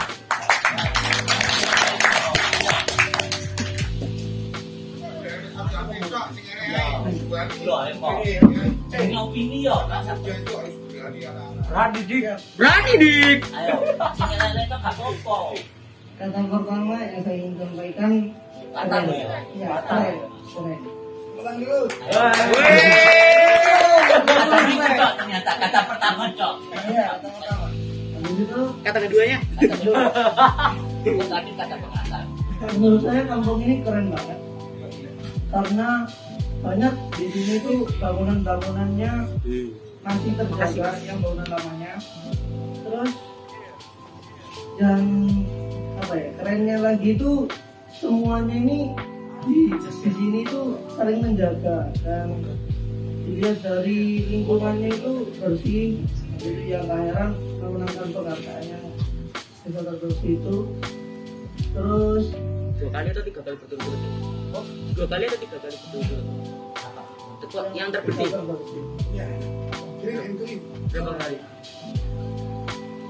Opini ya, Berani dik. ayo, sing lele itu gak apa-apa. Kata pertama yang saya ingin sampaikan Kata lo ya. ya Kata. keren. Ulang dulu. Kata ini kok ternyata kata pertama cok. Iya, kata pertama. Habis itu Kata keduanya. Kata dua. Tadi kata pengantar. menurut saya kampung ini keren banget karena banyak di sini tuh bangunan-bangunannya masih terjaga yang bangunan lamanya. Terus dan apa ya kerennya lagi itu semuanya ini di sini tuh saling menjaga dan dilihat dari lingkungannya itu bersih. Jadi yang gak heran memenangkan penghargaannya bisa terbersih itu. Terus 2 kali atau 3 kali betul-betul? Oh, 2 kali atau 3 kali betul-betul? Cepat, yang terbersih. terbersih. Ya. Clean and clean. Berapa kali?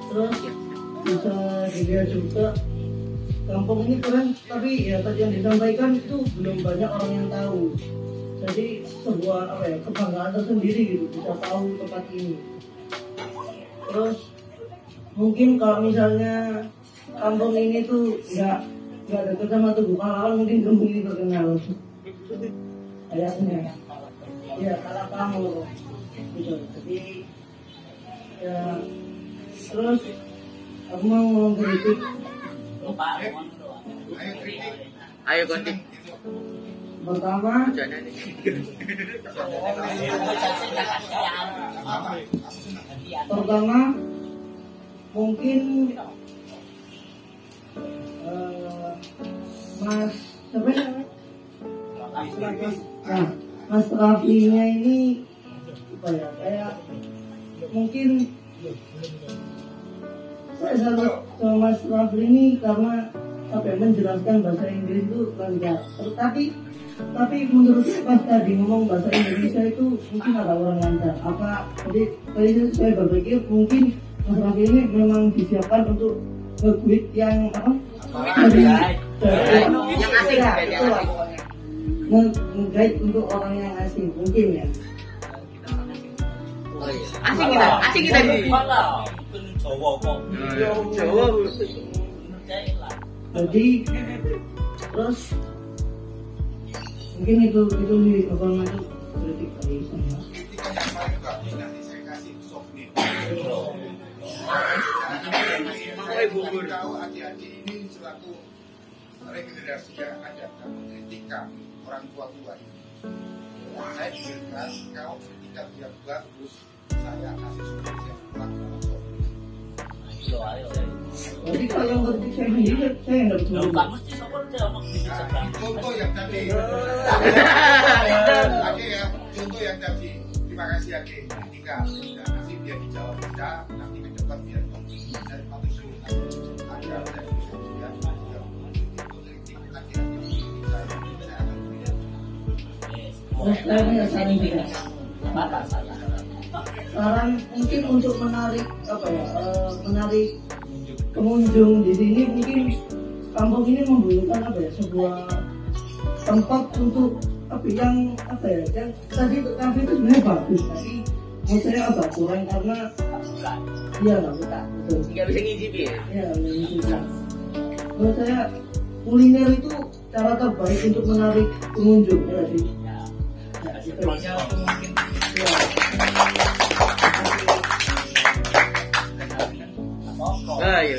Terus bisa dilihat juga kampung ini keren, tapi ya tadi yang disampaikan itu belum banyak orang yang tahu. Jadi sebuah apa ya kebanggaan tersendiri gitu bisa tahu tempat ini. Terus mungkin kalau misalnya kampung ini tuh nggak dekat sama Tugu Pahlawan, mungkin kampung ini terkenal. Kayaknya ya kalau kamu gitu. Jadi ya terus aku mau mengkritik Lupa, ngomong doang. Ayo kontik. pertama Jangan nih. pertama mungkin Mas siapa namanya? Nah, Mas Raffi-nya ini apa ya? Kayak mungkin saya salut sama Mas Raffi ini karena apa ya, menjelaskan bahasa Inggris itu lancar. Tapi menurut saya pas tadi ngomong bahasa Indonesia itu mungkin ada orang lancar. Apa? Jadi tadi saya berpikir mungkin Mas Raffi ini memang disiapkan untuk nge-guide yang apa? Yang asing ya, yang itulah. Nge-guide untuk orang yang asing mungkin ya. Asing kita di sini. Walah, kan Jawa kok. Jawa. Jadi terus mungkin itu di apa itu kritik dari saya. Kritikan yang paling bagus nanti saya kasih souvenir. Tahu adik-adik ini selaku regenerasi yang ada dalam mengkritikan orang tua ini. Saya berikan kau ketika dia bagus, saya kasih souvenir yang pulang dalam souvenir. Ayo. Jadi kalau yang kritik saya sendiri saya nggak bisa. Kamu mesti seperti apa bisa sekarang. Contoh yang tadi. Oke ya, contoh yang tadi. Terima kasih Ade. Ketika nanti dia dijawab bisa, nanti ke depan biar dari patuh suruh ada dari dia Terus saya punya saran juga. Apa salah? Saran mungkin untuk menarik apa ya? Menarik pengunjung di sini mungkin kampung ini membutuhkan apa ya? Sebuah tempat untuk apa yang tadi kafe itu sebenarnya bagus, tapi menurut saya agak kurang karena iya nggak buka, betul. Nggak bisa ngicipi ya? Iya nggak bisa. Menurut saya kuliner itu cara terbaik untuk menarik pengunjung ya sih. Pokoknya mungkin Iya.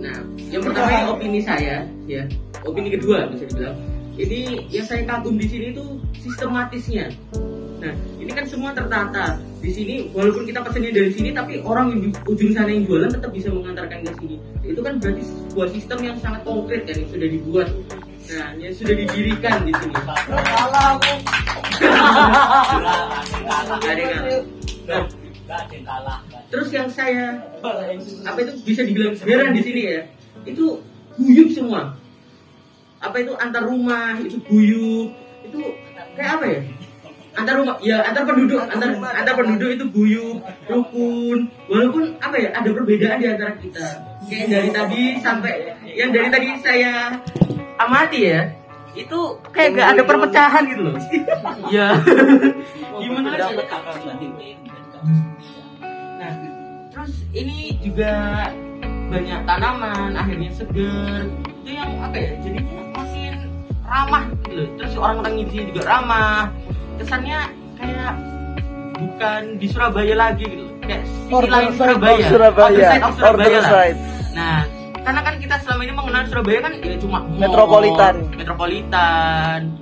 Nah, yang pertama ini opini saya, ya. Opini kedua bisa dibilang. Ini yang saya kagum di sini tuh sistematisnya. Nah, ini kan semua tertata. Di sini walaupun kita pesennya dari sini, tapi orang yang di ujung sana yang jualan tetap bisa mengantarkan ke sini. Itu kan berarti sebuah sistem yang sangat konkret kan yang sudah dibuat. Nah, yang sudah didirikan di sini. Terus yang saya apa itu bisa dibilang heran di sini ya, itu guyup semua. Apa itu antar rumah itu guyup, itu kayak apa ya? Antar rumah, ya antar penduduk itu guyup, rukun. Walaupun apa ya ada perbedaan di antara kita. Kayak dari tadi sampai yang dari tadi saya amati ya, itu kayak gak ada perpecahan gitu loh. Ya. Gimana sih? Nah, terus ini juga banyak tanaman, akhirnya seger. Itu yang apa ya? Jadinya makin ramah gitu loh. Terus orang-orang di sini juga ramah. Kesannya kayak bukan di Surabaya lagi gitu loh. Kayak sisi lain Surabaya. Other side of Surabaya lah. Nah, karena kan kita selama ini mengenal Surabaya kan ya cuma metropolitan.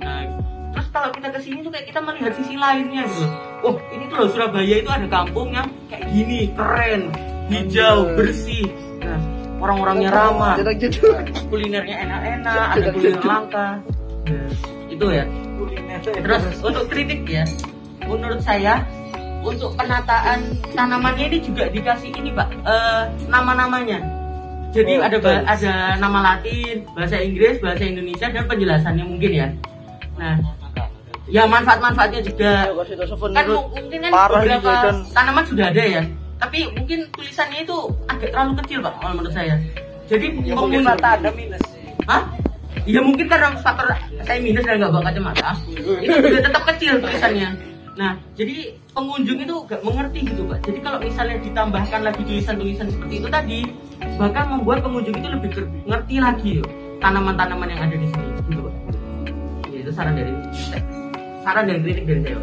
Nah, terus kalau kita kesini tuh kayak kita melihat sisi lainnya gitu. Oh, ini tuh loh Surabaya itu ada kampung yang kayak gini, keren, hijau, bersih. Nah, orang-orangnya ramah, kulinernya enak-enak, ada kuliner langka. Nah, itu ya. Terus untuk kritik ya, menurut saya untuk penataan tanamannya ini juga dikasih ini Pak, nama-namanya. Jadi ada nama Latin, bahasa Inggris, bahasa Indonesia dan penjelasannya mungkin ya. Nah, ya manfaat-manfaatnya juga. Kan mungkin kan beberapa tanaman sudah ada ya. Tapi mungkin tulisannya itu agak terlalu kecil Pak, kalau menurut saya. Jadi mungkin mata ada minus. Hah? Ya mungkin karena faktor saya minus dan nggak bawa kacamata. Itu juga tetap kecil tulisannya. Nah, jadi pengunjung itu gak mengerti gitu Pak. Jadi kalau misalnya ditambahkan lagi tulisan-tulisan seperti itu tadi, bahkan membuat pengunjung itu lebih ngerti lagi yo tanaman-tanaman yang ada di sini gitu Pak. Ya, itu saran dan kritik dari saya.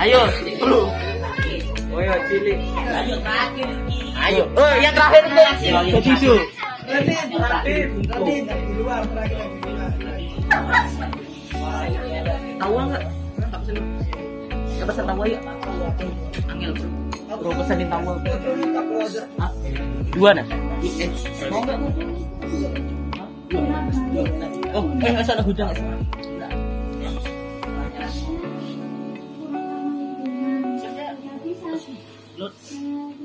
Ayo, dulu. Oh ya, cilik. Ayo terakhir. Ayo. Oh, yang terakhir tuh. Ketujuh. Nanti di luar terakhir lagi di luar. Tahu nggak? Tak pesen. Nggak pesen tahu ya? Angel. Bro pesenin tamu. Aku aja. Dua nah. Mau nggak? Oh, nggak ada gudang.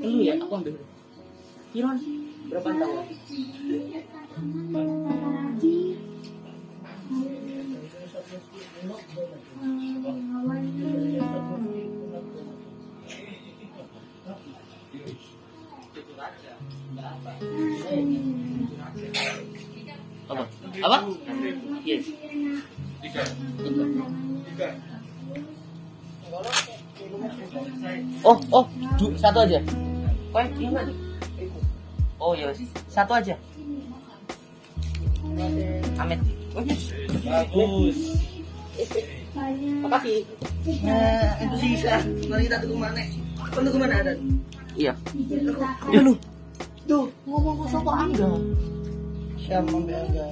Lu ya, aku ambil. Kiron, berapa tahun? Apa? Apa? Yes. Tiga. Oh, satu aja. Kau yang enggak? Oh ya, satu aja. Amet. Bagus. Makasih. Nah, itu sisa. Mari kita tunggu mana? Kau tunggu mana ada? Iya. Ya lu. Tuh, ngomong sama Angga. Siapa ambil Angga?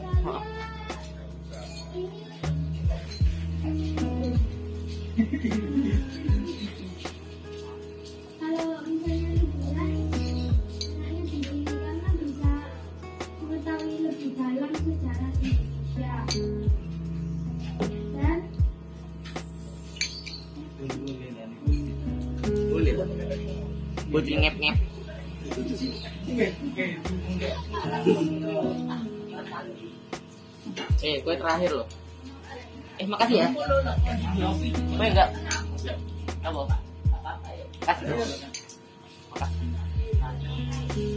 Kalau misalnya liburan, misalnya di liburan kan bisa mengetahui lebih dalam sejarah Indonesia. Dan Boleh ngep-ngep. Kue terakhir loh. Makasih ya. Kue enggak. Apa? Kasih.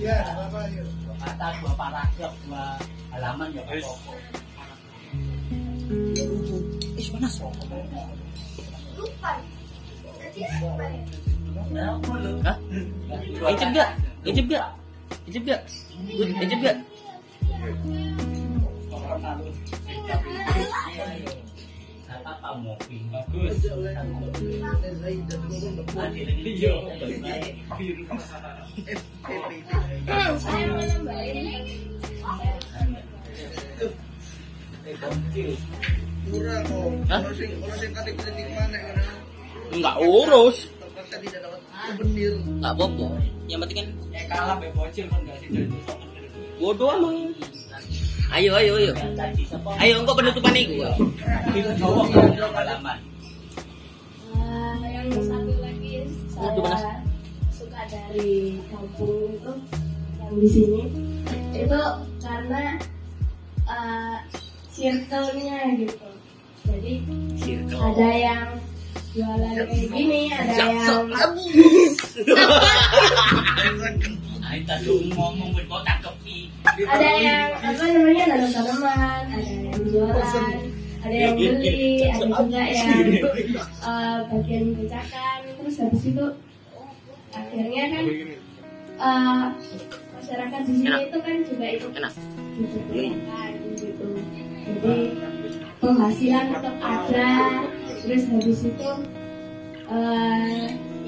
Ya, apa yuk? Kata 2 paragraf 2 halaman ya Pak. Panas. Hah? Icip gak? Icip gak? Icip gak? Icip gak? Murah kok. Kalau sing kate politik mana kan? Enggak urus. Terpaksa tidak dapat souvenir. Enggak apa-apa. Yang penting kan kalah be bocil kan enggak sih. bodoh emang. Ayo. Ayo engkau penutupan itu. Halaman. yang satu lagi saya suka dari kampung itu yang di sini itu karena circle-nya gitu. Jadi ada yang jualan kayak gini, ada yang ada yang apa namanya tanam-tanaman, ada yang jualan, ada yang beli, ada juga yang bagian becakan. Terus habis itu akhirnya kan masyarakat di sini itu kan juga ikut diperlukan gitu. Jadi penghasilan tetap ada. Terus habis itu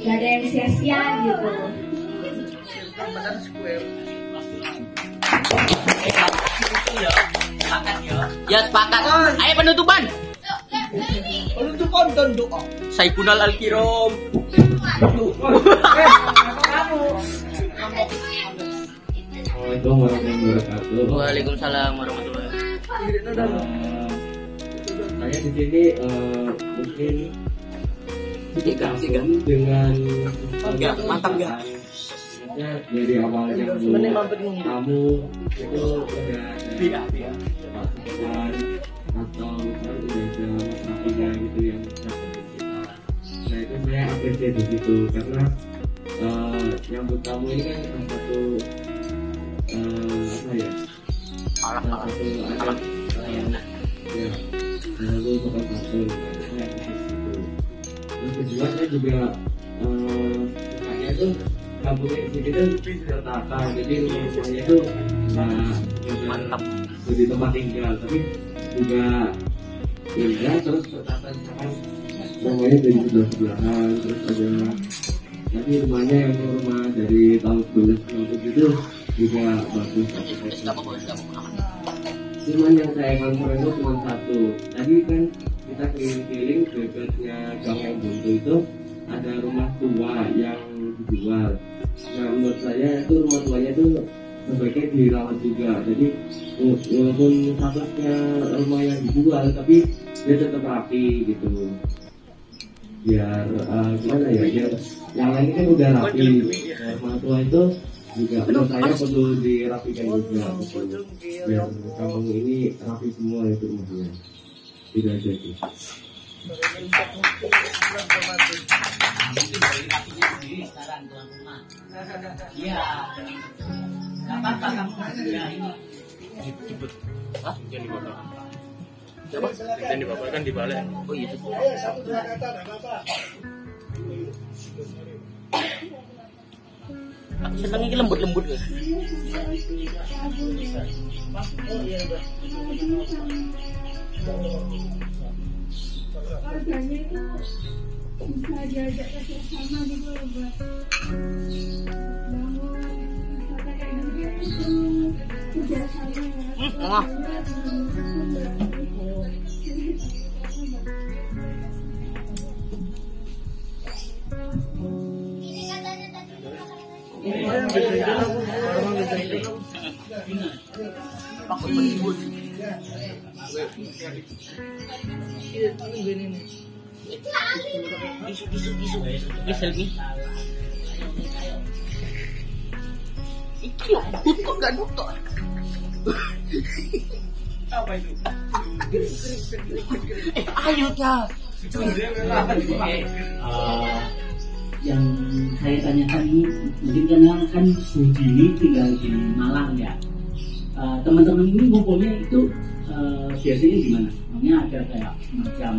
gak ada yang sia-sia gitu. Ya sepakat. Ayo penutupan. Penutupan dan doa. Saikunal Al-Kiram. Assalamualaikum warahmatullahi wabarakatuh. Waalaikumsalam warahmatullahi wabarakatuh. Saya di sini mungkin dikasihkan dengan matang enggak? Dari awalnya kamu itu udah masukan atau udah ada masalahnya gitu yang mencapai kita. Nah itu saya apresiasi di situ karena nyambut tamu ini kan salah satu apa ya? Salah satu ya lalu bakal satu saya apresiasi itu. Terus kedua saya juga makanya itu kampungnya di sini kan tertata, jadi rumahnya itu mantap di tempat tinggal, tapi juga indah, terus tertata misalkan rumahnya dari sebelah-sebelahan, terus ada nanti rumahnya yang rumah dari tahun 1990 itu juga bagus. Cuman yang saya kantor itu cuma satu. Tadi kan kita keliling-keliling dekatnya Gang yang Buntu itu ada rumah tua yang dijual. Nah menurut saya itu rumah tuanya itu sebaiknya dirawat juga. Jadi walaupun statusnya rumah yang dijual tapi dia tetap rapi gitu. Biar gimana ya, biar yang lain kan udah rapi. Rumah tua itu juga menurut saya perlu dirapikan juga gitu. Biar kampung ini rapi semua itu rumahnya. Tidak aja sih. Sekarang tuan rumah. Iya. Nggak apa-apa kamu ya ini. Hah? Yang dibawa. Siapa? Yang dibawa kan dibalik. Oh iya. Satu dua kata, nggak apa-apa. Aku seneng ini lembut-lembut ya. Harganya itu bisa diajak kerjasama gitu loh buat bangun wisata kayak gini itu kerjasama ya. Iki kok gak nutup. Apa itu? Ayo dah. Yang saya tanyakan ini mungkin karena kan Budi ini tinggal di Malang ya. Teman-teman ini ngumpulnya itu biasanya gimana? Namanya ada kayak macam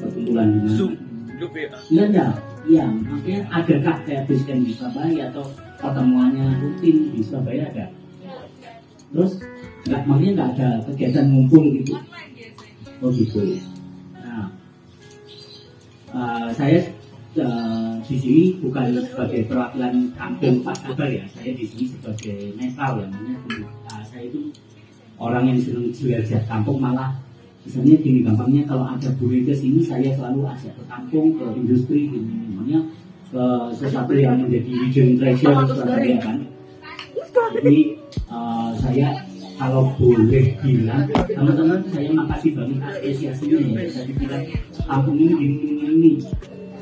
perkumpulan di mana? Zoom, grup ya. Enggak. Iya, makanya adakah kayak basecamp di Surabaya atau pertemuannya rutin di Surabaya ada? Terus makanya nggak ada kegiatan ngumpul gitu? Oh gitu. Nah, saya di sini bukan sebagai perwakilan kampung Pak Kabar ya, saya di sini sebagai netral ya, saya itu orang yang senang jelajah kampung, malah misalnya gini gampangnya kalau ada bule ke sini saya selalu ajak ke kampung, ke industri gitu, namanya ke sesuatu yang menjadi hidden treasure Surabaya kan. Jadi saya kalau boleh bilang teman-teman, saya makasih banget apresiasinya ya, saya bilang kampung ini gini.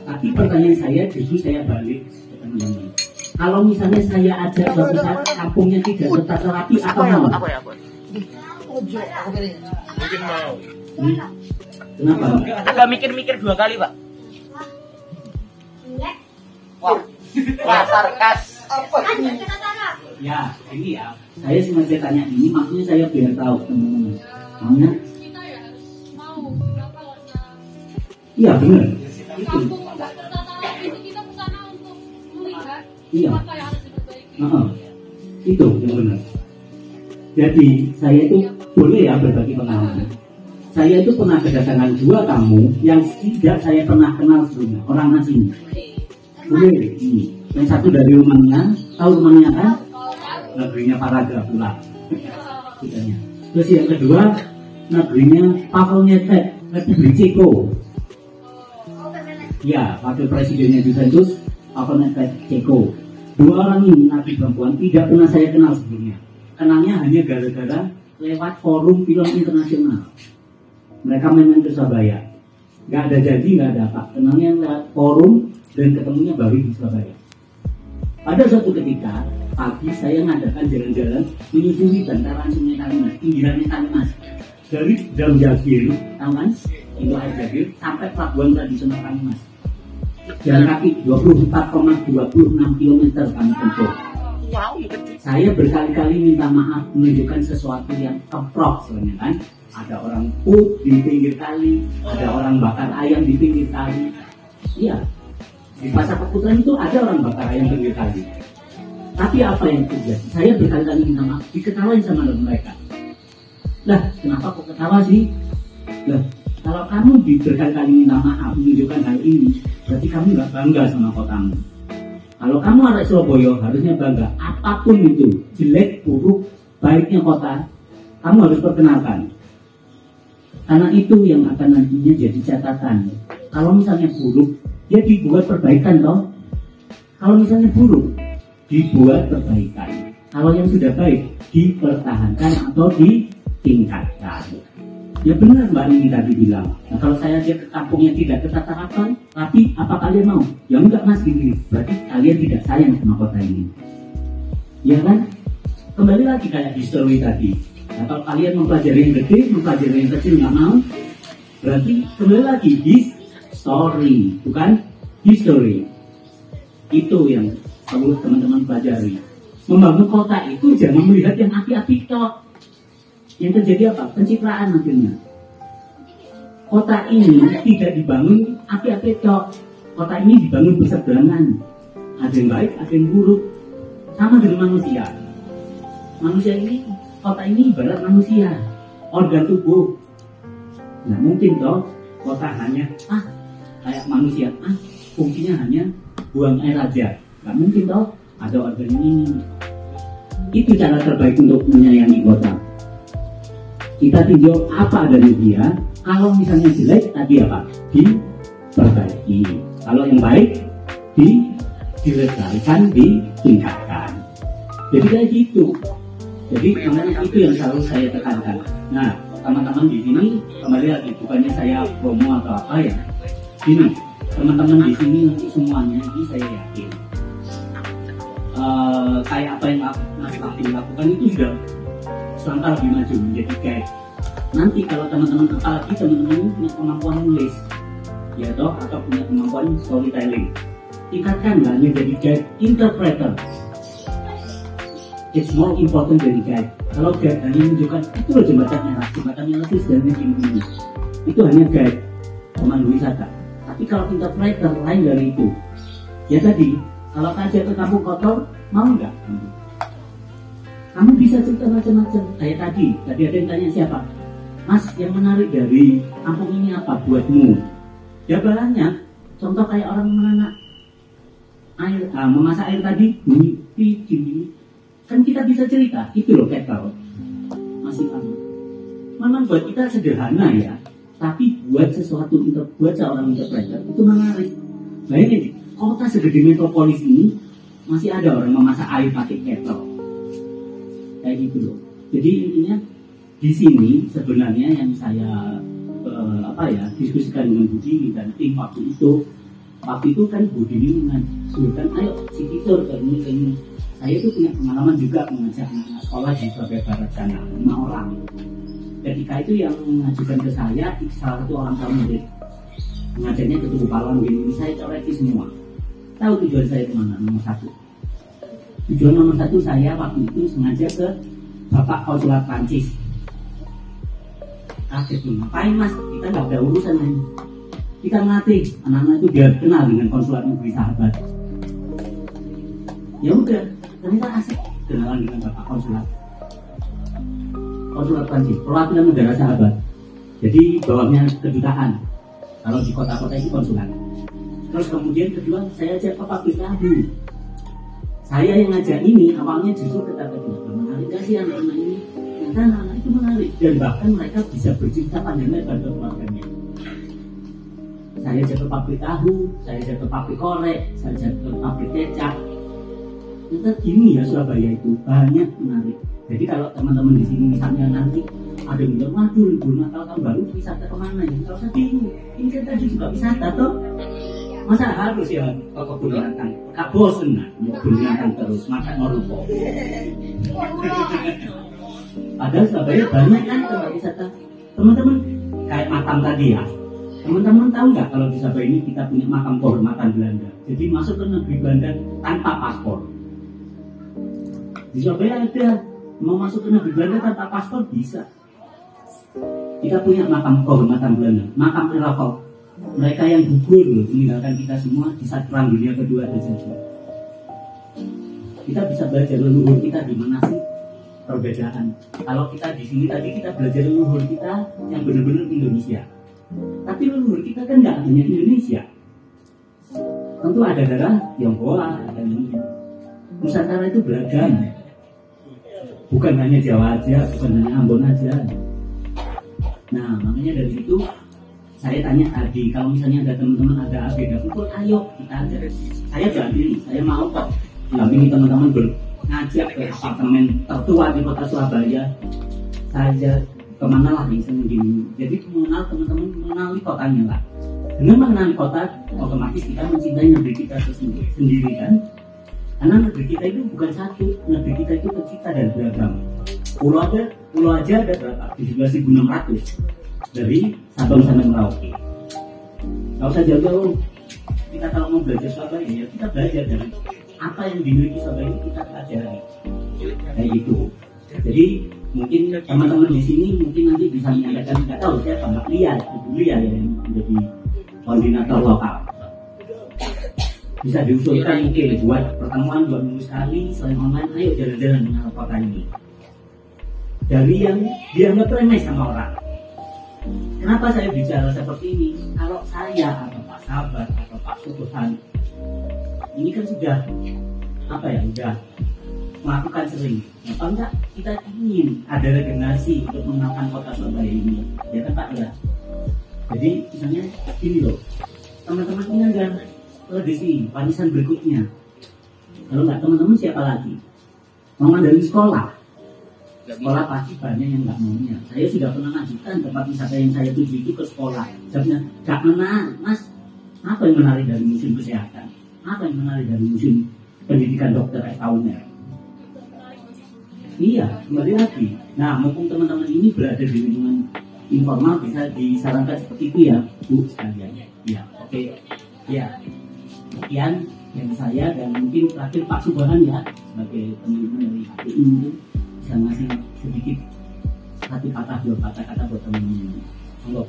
Tapi pertanyaan saya justru saya balik ke teman-teman. Kalau misalnya saya ajak suatu saat kampungnya tidak tertata rapi, apa mau? Mungkin mau. Kenapa? Agak mikir-mikir 2 kali, Pak. Wah, sarkas. Ya, ini ya. Saya sengaja tanya ini, maksudnya saya biar tahu teman-teman. Maunya? Iya benar. Itu. Iya. Itu yang benar. Jadi saya itu boleh ya berbagi pengalaman. Saya itu pernah kedatangan 2 tamu yang tidak saya pernah kenal sebelumnya, orang asing. Boleh ini. Yang satu dari Rumania, tahu Rumania kan? Negerinya Paraga pula. Terus yang kedua negerinya Pavel Nedvěd, Republik Ceko. Ya, wakil presidennya Juventus, Pavel Nedvěd, Ceko. 2 orang ini nabi perempuan tidak pernah saya kenal sebelumnya. Kenalnya hanya gara-gara lewat forum film internasional. Mereka main ke Surabaya. Gak ada janji, gak ada apa. Kenalnya lewat forum dan ketemunya baru di Surabaya. Pada suatu ketika pagi saya ngadakan jalan-jalan menyusuri bantaran Sungai Kalimas, pinggirannya Kalimas, dari Daun Jagir, tahu kan? Itu air Jagir sampai pelabuhan tradisional Kalimas. Jalan kaki 24,26 km kami tempuh. Saya berkali-kali minta maaf menunjukkan sesuatu yang keprok sebenarnya kan. Ada orang put di pinggir kali, ada orang bakar ayam di pinggir kali. Iya, di Pasar Perputaran itu ada orang bakar ayam di pinggir kali. Tapi apa yang terjadi? Saya berkali-kali minta maaf, diketawain sama mereka. Lah, kenapa kok ketawa sih? Lah, kalau kamu berkali-kali minta maaf menunjukkan hal ini, berarti kamu nggak bangga sama kotamu. Kalau kamu anak Surabaya harusnya bangga. Apapun itu, jelek, buruk, baiknya kota, kamu harus perkenalkan. Karena itu yang akan nantinya jadi catatan. Kalau misalnya buruk, ya dibuat perbaikan toh. Kalau misalnya buruk, dibuat perbaikan. Kalau yang sudah baik, dipertahankan atau ditingkatkan. Ya benar Mbak ini tadi bilang. Nah, kalau saya lihat ke kampungnya tidak tertata rapi, apa kalian mau? Ya enggak Mas gini. Berarti kalian tidak sayang sama kota ini. Ya kan? Kembali lagi kayak history tadi. Nah, kalau kalian mempelajari yang gede, mempelajari yang kecil nggak mau, berarti kembali lagi history, bukan history. Itu yang perlu teman-teman pelajari. Membangun kota itu jangan melihat yang api-api tok. Yang terjadi apa? Pencitraan akhirnya. Kota ini tidak dibangun api-api tok. Kota ini dibangun berseberangan. Ada yang baik, ada yang buruk. Sama dengan manusia. Manusia ini, kota ini ibarat manusia, organ tubuh. Nah mungkin toh kota hanya kayak manusia, fungsinya hanya buang air aja. Nggak mungkin toh ada organ ini. Itu cara terbaik untuk menyayangi kota. Kita tinjau apa dari dia. Kalau misalnya jelek tadi apa? Diperbaiki. Kalau yang baik dilestarikan, ditingkatkan. Jadi kayak gitu. Jadi makanya itu yang selalu saya tekankan. Nah, teman-teman di sini kembali lagi, bukannya saya promo atau apa ya. Gini, teman-teman di sini nanti semuanya ini saya yakin kayak apa yang Mas Raffi lakukan itu sudah selangkah lebih maju menjadi guide. Nanti kalau teman-teman, apalagi teman-teman ini punya kemampuan nulis, ya toh, atau punya kemampuan storytelling, tingkatkan nggak hanya jadi guide, interpreter. It's more important dari guide. Kalau guide hanya menunjukkan itu loh jembatan merah itu sebenarnya ini. Itu hanya guide, pemandu wisata. Tapi kalau interpreter lain dari itu, ya tadi, kalau kajian ke kampung kotor, mau nggak? Kamu bisa cerita macam-macam. Kayak tadi ada yang tanya siapa? Mas, yang menarik dari kampung ini apa buatmu? Ya banyak. Contoh kayak orang menanak air, memasak air tadi, gini. Kan kita bisa cerita, itu loh kettle. Masih sama. Memang buat kita sederhana ya, tapi buat sesuatu, buat seorang interpreter itu menarik. Bayangin, kota segede metropolis ini masih ada orang memasak air pakai kettle. Kayak gitu loh. Jadi intinya di sini sebenarnya yang saya diskusikan dengan Budi dan tim waktu itu kan Budi ini mengajukan, ayo si Titur ke ini. Saya itu punya pengalaman juga mengajak anak sekolah di Surabaya Barat sana 5 orang. Ketika itu yang mengajukan ke saya salah satu orang tua murid, mengajarnya ke Tugu Pahlawan ini, saya coleki semua. Tahu tujuan saya kemana? Nomor 1. Tujuan nomor 1 saya waktu itu sengaja ke Bapak Konsulat Prancis. Kaget nih, ngapain Mas? Kita nggak ada urusan ini. Kita melatih anak-anak itu biar kenal dengan konsulat negeri sahabat. Ya udah, ternyata asik kenalan dengan Bapak Konsulat Prancis, perwakilan negara sahabat. Jadi bawahnya kedutaan. Kalau di kota-kota itu konsulat. Terus kemudian kedua saya ajak ke pabrik tahu. Saya yang ngajak ini awalnya justru kata-kata menarik gak sih anak-anak ini? Ternyata anak-anak itu menarik dan bahkan mereka bisa bercerita panjang lebar ke keluarganya. Saya ajak ke pabrik tahu, saya ajak ke pabrik korek, saya ajak ke pabrik kecap. Ternyata gini ya Surabaya itu banyak menarik. Jadi kalau teman-teman di sini misalnya nanti ada yang bilang, waduh libur Natal tahun baru wisata kemana ya? Kalau saya bingung, ini kan tadi juga wisata toh. Masa harus ya ke kebun binatang? Kak bosen lah, mau kebun binatang terus makan noruko. Padahal Surabaya banyak kan tempat wisata. Teman-teman kayak makam tadi ya. Teman-teman tahu nggak kalau di Surabaya ini kita punya makam kehormatan Belanda. Jadi masuk ke negeri Belanda tanpa paspor. Di Surabaya ada, mau masuk ke negeri Belanda tanpa paspor bisa. Kita punya makam kehormatan Belanda, makam Erafel. Mereka yang gugur loh, meninggalkan kita semua di saat Perang Dunia Kedua terjadi. Kita bisa belajar leluhur kita di mana sih perbedaan. Kalau kita di sini tadi kita belajar leluhur kita yang benar-benar Indonesia. Tapi leluhur kita kan nggak hanya Indonesia. Tentu ada darah Tionghoa, ada ini. Nusantara itu beragam. Bukan hanya Jawa aja, bukan hanya Ambon aja. Nah, makanya dari itu saya tanya tadi, kalau misalnya ada teman-teman ada agenda kumpul, ayo kita ajar. Saya jadi, saya mau kok dampingi teman-teman ngajak ke apartemen tertua di kota Surabaya. Saya kemana lah misalnya gini. Jadi mengenal teman-teman, mengenali kotanya lah. Dengan mengenali kota, otomatis kita mencintai negeri kita sendiri kan. Karena negeri kita itu bukan satu, negeri kita itu tercipta dari beragam. Pulau aja ada berapa? 17.600 dari Sabang sampai Merauke. Gak usah jauh-jauh. Kita kalau mau belajar Surabaya ya kita belajar dari apa yang dimiliki Surabaya ini kita pelajari. Kayak gitu. Jadi mungkin teman-teman di sini mungkin nanti bisa menyampaikan, nggak tahu siapa Mbak Lia, Ibu Lia yang menjadi koordinator lokal. Bisa diusulkan mungkin buat pertemuan 2 minggu sekali selain online, ayo jalan-jalan dengan kota ini. Dari yang dianggap remeh sama orang. Kenapa saya bicara seperti ini? Kalau saya atau Pak Sabar atau Pak Sutuhan ini kan sudah sudah melakukan sering. Apa enggak kita ingin ada regenerasi untuk mengenalkan kota Surabaya ini, ya kan Pak ya. Jadi misalnya gini loh, teman-teman ini ada legasi warisan berikutnya. Kalau nggak teman-teman siapa lagi? Mau ngadain sekolah pasti banyak yang nggak maunya. Saya sudah pernah ngajukan tempat wisata yang saya tuju itu ke sekolah. Jawabnya nggak menarik, Mas. Apa yang menarik dari museum kesehatan? Apa yang menarik dari museum pendidikan dokter Kauner? Iya, kembali lagi. Nah, mumpung teman-teman ini berada di lingkungan informal, bisa disarankan seperti itu ya, Bu sekalian. Ya, oke. Ya, sekian yang saya dan mungkin terakhir Pak Subhan ya sebagai teman-teman dari HPI mungkin bisa ngasih sedikit satu patah dua patah kata buat teman-teman. Halo.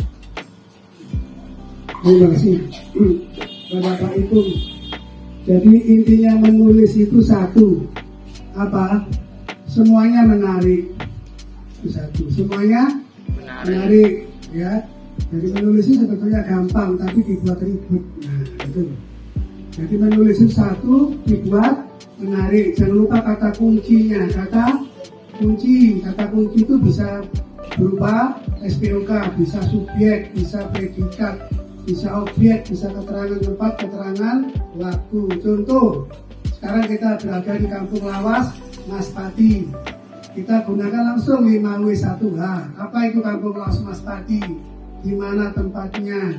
Terima kasih Bapak Ibu. Jadi intinya menulis itu satu, apa? Semuanya menarik. Itu satu. Semuanya menarik, ya. Jadi menulis itu sebetulnya gampang, tapi dibuat ribet. Nah, itu. Jadi menulis itu satu, dibuat menarik. Jangan lupa kata kuncinya. Kata kunci itu bisa berupa SPOK, bisa subjek, bisa predikat, bisa objek, bisa keterangan tempat, keterangan waktu. Contoh, sekarang kita berada di Kampung Lawas, Mas Pati. Kita gunakan langsung 5W1H. Apa itu Kampung Lawas Mas Pati? Di mana tempatnya?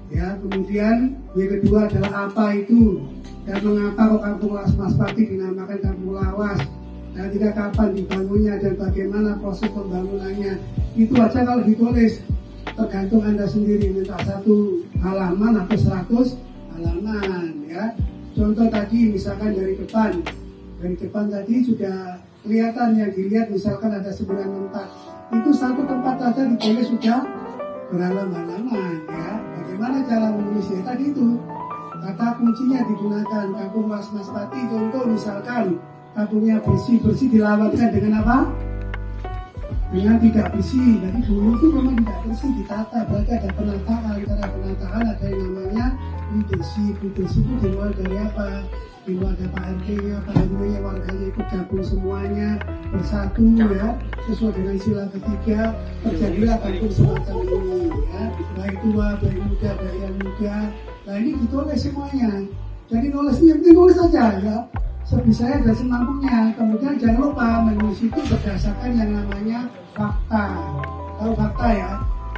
Ya, kemudian yang kedua adalah apa itu dan mengapa kok Kampung Lawas Mas Pati dinamakan Kampung Lawas? Dan tidak kapan dibangunnya dan bagaimana proses pembangunannya. Itu aja kalau ditulis, tergantung Anda sendiri minta 1 halaman atau 100 halaman ya. Contoh tadi misalkan dari depan tadi sudah kelihatan yang dilihat misalkan ada 9 tempat. Itu satu tempat saja ditulis sudah berhalaman-halaman ya. Bagaimana cara menulisnya tadi itu? Kata kuncinya digunakan Kampung Lawas Mas Pati. Contoh misalkan kampungnya bersih dilawatkan dengan apa? Dengan tidak bersih. Jadi dulu itu memang tidak bersih, ditata. Berarti ada penataan. Karena penataan ada yang namanya leadership. Leadership itu dimulai dari apa? Dimulai ada Pak RT-nya, Pak RW-nya, warganya ikut gabung semuanya bersatu ya. Sesuai dengan sila ketiga terjadilah kampung semacam ini ya. Baik tua, baik muda, baik yang muda. Nah ini ditulis semuanya. Jadi nulisnya penting nulis saja ya. Sebisanya dan semampunya. Kemudian jangan lupa menulis itu berdasarkan yang namanya fakta. Tahu fakta ya?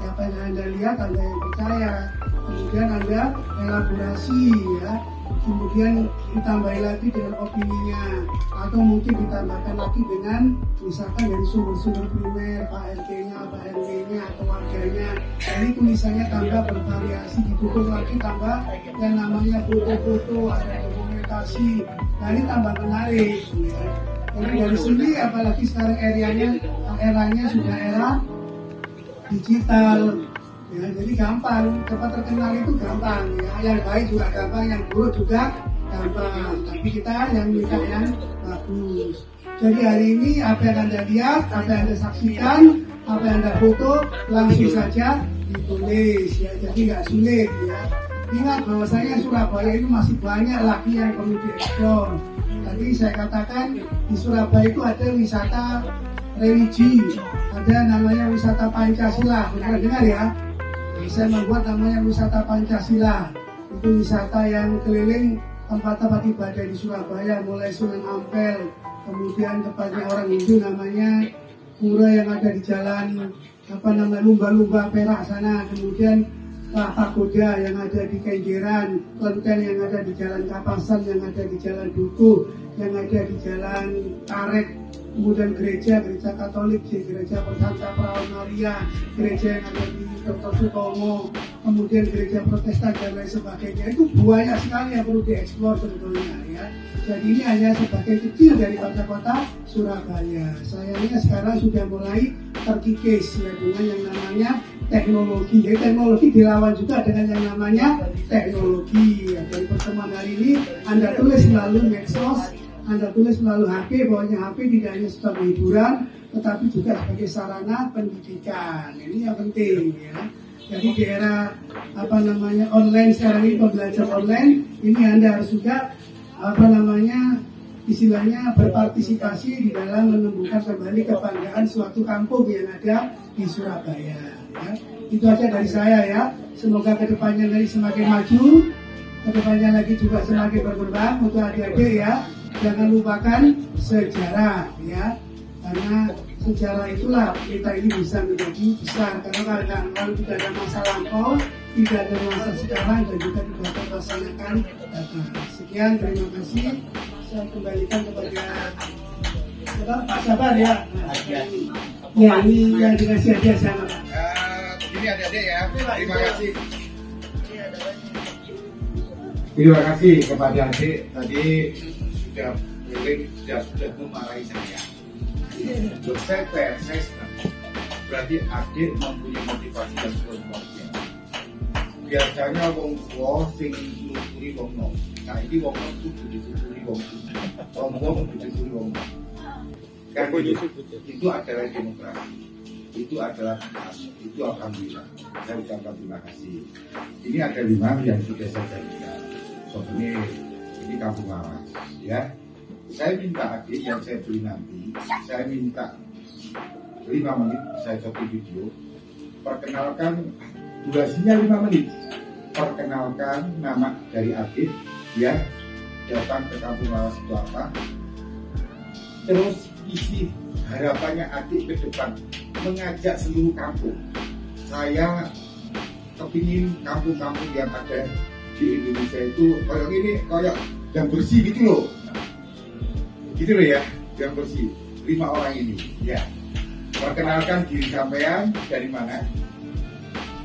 Apa yang Anda lihat, Anda yang percaya. Kemudian Anda elaborasi ya. Kemudian ditambahi lagi dengan opininya. Atau mungkin ditambahkan lagi dengan misalkan dari sumber-sumber primer, Pak RT-nya, Pak RW-nya, atau warganya. Jadi tulisannya tambah bervariasi, didukung lagi tambah yang namanya foto-foto, ada dokumentasi. Nah ini tambah menarik ya. Jadi dari sini apalagi sekarang eranya sudah era digital ya, jadi gampang, cepat terkenal itu gampang ya. Yang baik juga gampang, yang buruk juga gampang, tapi kita yang minta yang bagus. Jadi hari ini apa yang Anda lihat, apa yang Anda saksikan, apa yang Anda foto langsung saja ditulis ya, jadi nggak sulit ya. Ingat bahwasanya Surabaya itu masih banyak lagi yang perlu dieksplor. Tadi saya katakan di Surabaya itu ada wisata religi, ada namanya wisata Pancasila, pernah dengar ya? Saya membuat namanya wisata Pancasila. Itu wisata yang keliling tempat-tempat ibadah di Surabaya, mulai Sunan Ampel, kemudian tempatnya orang Hindu namanya pura yang ada di jalan Lumba-Lumba Perak sana, kemudian Pagoda yang ada di Kenjeran, Klenten yang ada di Jalan Kapasan, yang ada di Jalan Dukuh, yang ada di Jalan Karet, kemudian gereja Katolik, gereja Persanta Perawan Maria, gereja yang ada di Dr. Sutomo, kemudian gereja Protestan dan lain sebagainya. Itu banyak sekali yang perlu dieksplor sebetulnya ya. Jadi ini hanya sebagian kecil daripada kota Surabaya. Sayangnya sekarang sudah mulai terkikis ya dengan yang namanya teknologi. Jadi teknologi dilawan juga dengan yang namanya teknologi. Ya, dari pertemuan hari ini Anda tulis melalui medsos, Anda tulis melalui HP, bahwanya HP tidak hanya sebagai hiburan, tetapi juga sebagai sarana pendidikan. Ini yang penting ya. Jadi di era online sekarang ini, pembelajaran online, ini Anda harus juga istilahnya berpartisipasi di dalam menumbuhkan kembali kebanggaan suatu kampung yang ada di Surabaya ya. Itu aja dari saya ya. Semoga kedepannya lagi semakin maju, kedepannya lagi juga semakin berkembang untuk adik-adik ya. Jangan lupakan sejarah ya, karena sejarah itulah kita ini bisa menjadi besar. Karena kalau tidak ada masa lampau, tidak ada masa sekarang, dan juga tidak ada masa yang akan datang. Sekian, terima kasih. Saya kembalikan kepada Pak Sabar ya. Ya, ini yang dikasih hadiah sama Pak. Ini adik-adik ya, terima kasih. Terima kasih kepada adik tadi sudah memarahi saya. Saya senang. Berarti adik mempunyai motivasi yang kuatnya. Biasanya wong tua sing nuturi wong nom. Nah ini wong nom kudu dituturi wong tua. Wong kudu dituturi wong nom. Kan itu adalah demokrasi. Itu adalah itu alhamdulillah. Saya ucapkan terima kasih. Ini ada 5 yang sudah saya janjikan. Ini Kampung Lawas ya. Saya minta adik yang saya beli nanti, saya minta 5 menit saya copy video, perkenalkan, durasinya 5 menit, perkenalkan nama dari adik ya, datang ke Kampung Lawas itu apa, terus isi harapannya adik ke depan, mengajak seluruh kampung. Saya kepingin kampung-kampung yang ada di Indonesia itu kayak ini, kayak yang bersih gitu loh. Gitu loh ya, yang bersih. 5 orang ini ya. Perkenalkan diri sampean dari mana,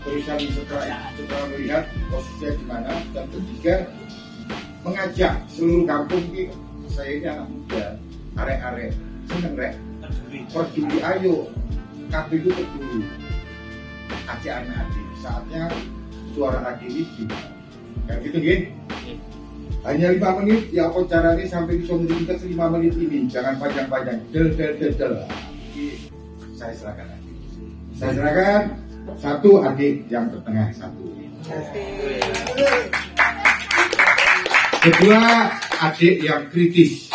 tulisan setelah melihat posisinya di mana, dan ketiga mengajak seluruh kampung ini. Saya ini anak muda, arek-arek seneng rek, peduli, ayo kabeh itu peduli. Ajak anak-adik, saatnya suara adik ini dimana. Kayak gitu gini. Hanya 5 menit, ya apa caranya sampai bisa meningkat 5 menit ini. Jangan panjang-panjang, del. Saya serahkan adik. Saya serahkan 1 adik yang tertengah 1. 2 adik yang kritis.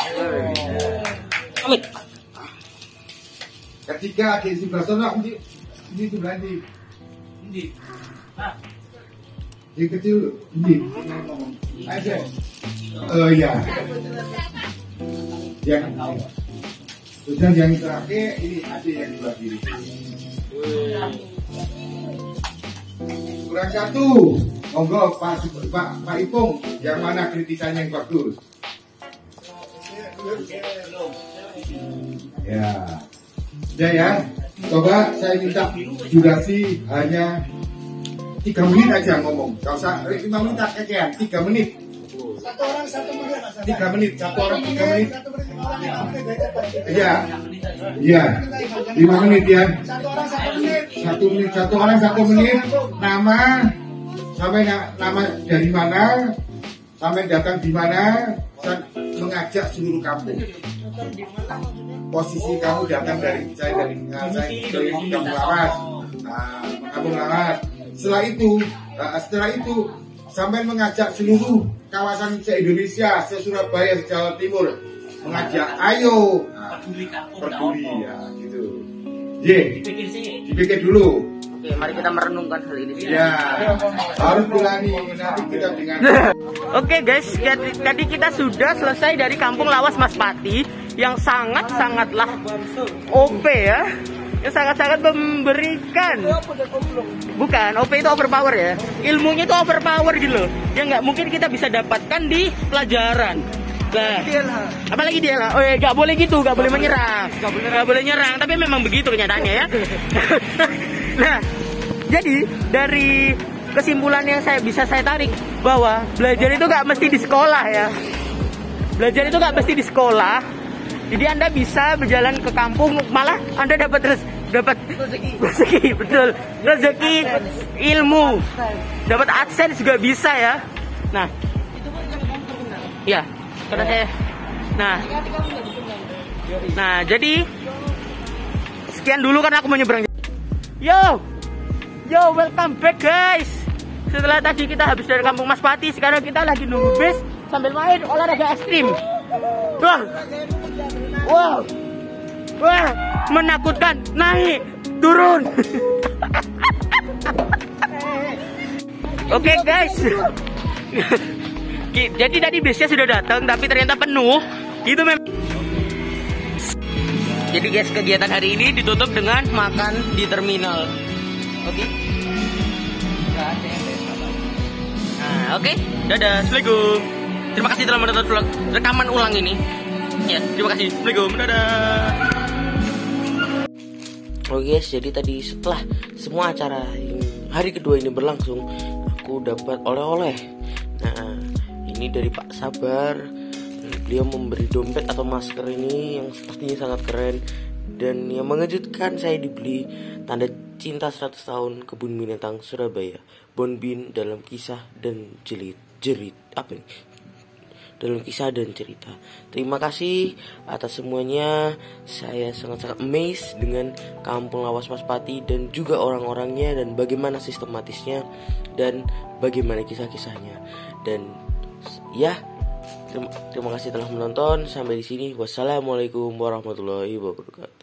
3 adik sebelah sana. Ini sebelah ini. Yang kecil ini ngomong. Ayo. Oh ya. Yang terakhir ini adik yang sebelah kiri. Kurang 1. Monggo Pak Ipung, yang mana kritisannya yang bagus? Ya. Sudah ya. Coba saya minta durasi hanya 3 menit aja ngomong, gak usah 5 menit aja, 3 menit. 1 orang 1 menit. 3 menit, 1 orang 3 menit. Iya, iya, 5 menit ya. 1 orang 1 menit. 1 menit, 1 orang 1 menit. Nama, sampai nama dari mana, sampai datang di mana, mengajak seluruh kampung. Posisi kamu datang dari Kampung Lawas, Kampung Lawas. Setelah itu sampai mengajak seluruh kawasan se-Indonesia, se-Surabaya, se-Jawa Timur, mengajak ayo peduli ya gitu. Dipikir dulu. Oke, mari kita merenungkan hal ini. Ya, harus berani nanti kita dengan. Oke guys, tadi kita sudah selesai dari Kampung Lawas Mas Pati yang sangat-sangatlah OP ya. Yang sangat-sangat memberikan. Bukan, OP itu overpower ya. Ilmunya itu overpower gitu loh. Yang nggak mungkin kita bisa dapatkan di pelajaran. Nah, apalagi dia lah. Oh ya, nggak boleh gitu, nggak boleh menyerang, nggak boleh nyerang. Tapi memang begitu kenyataannya ya. Nah, jadi dari kesimpulan yang bisa saya tarik bahwa belajar itu nggak mesti di sekolah ya. Belajar itu nggak mesti di sekolah. Jadi Anda bisa berjalan ke kampung, malah Anda dapat rezeki, betul, rezeki ilmu, dapat AdSense juga bisa ya. Nah, ya. Karena saya, nah, jadi sekian dulu karena aku mau nyebrang. Yo, welcome back guys. Setelah tadi kita habis dari Kampung Mas Pati, sekarang kita lagi nunggu bis sambil main olahraga ekstrim. Wah, menakutkan, naik, turun. Oke guys. Jadi tadi bisnya sudah datang tapi ternyata penuh. Itu memang. Jadi guys, kegiatan hari ini ditutup dengan makan di terminal. Oke. Nah, oke. Dadah, assalamualaikum. Terima kasih telah menonton vlog rekaman ulang ini. Ya, terima kasih. Assalamualaikum. Dadah. Oke guys, jadi tadi setelah semua acara hari kedua ini berlangsung, aku dapat oleh-oleh. Nah, ini dari Pak Sabar. Beliau memberi dompet atau masker ini yang sepertinya sangat keren. Dan yang mengejutkan, saya dibeli tanda cinta 100 tahun Kebun Binatang Surabaya, Bonbin dalam kisah dan dalam kisah dan cerita. Terima kasih atas semuanya. Saya sangat-sangat amazed dengan Kampung Lawas Mas Pati dan juga orang-orangnya dan bagaimana sistematisnya dan bagaimana kisah-kisahnya. Dan ya, terima kasih telah menonton sampai di sini. Wassalamualaikum warahmatullahi wabarakatuh.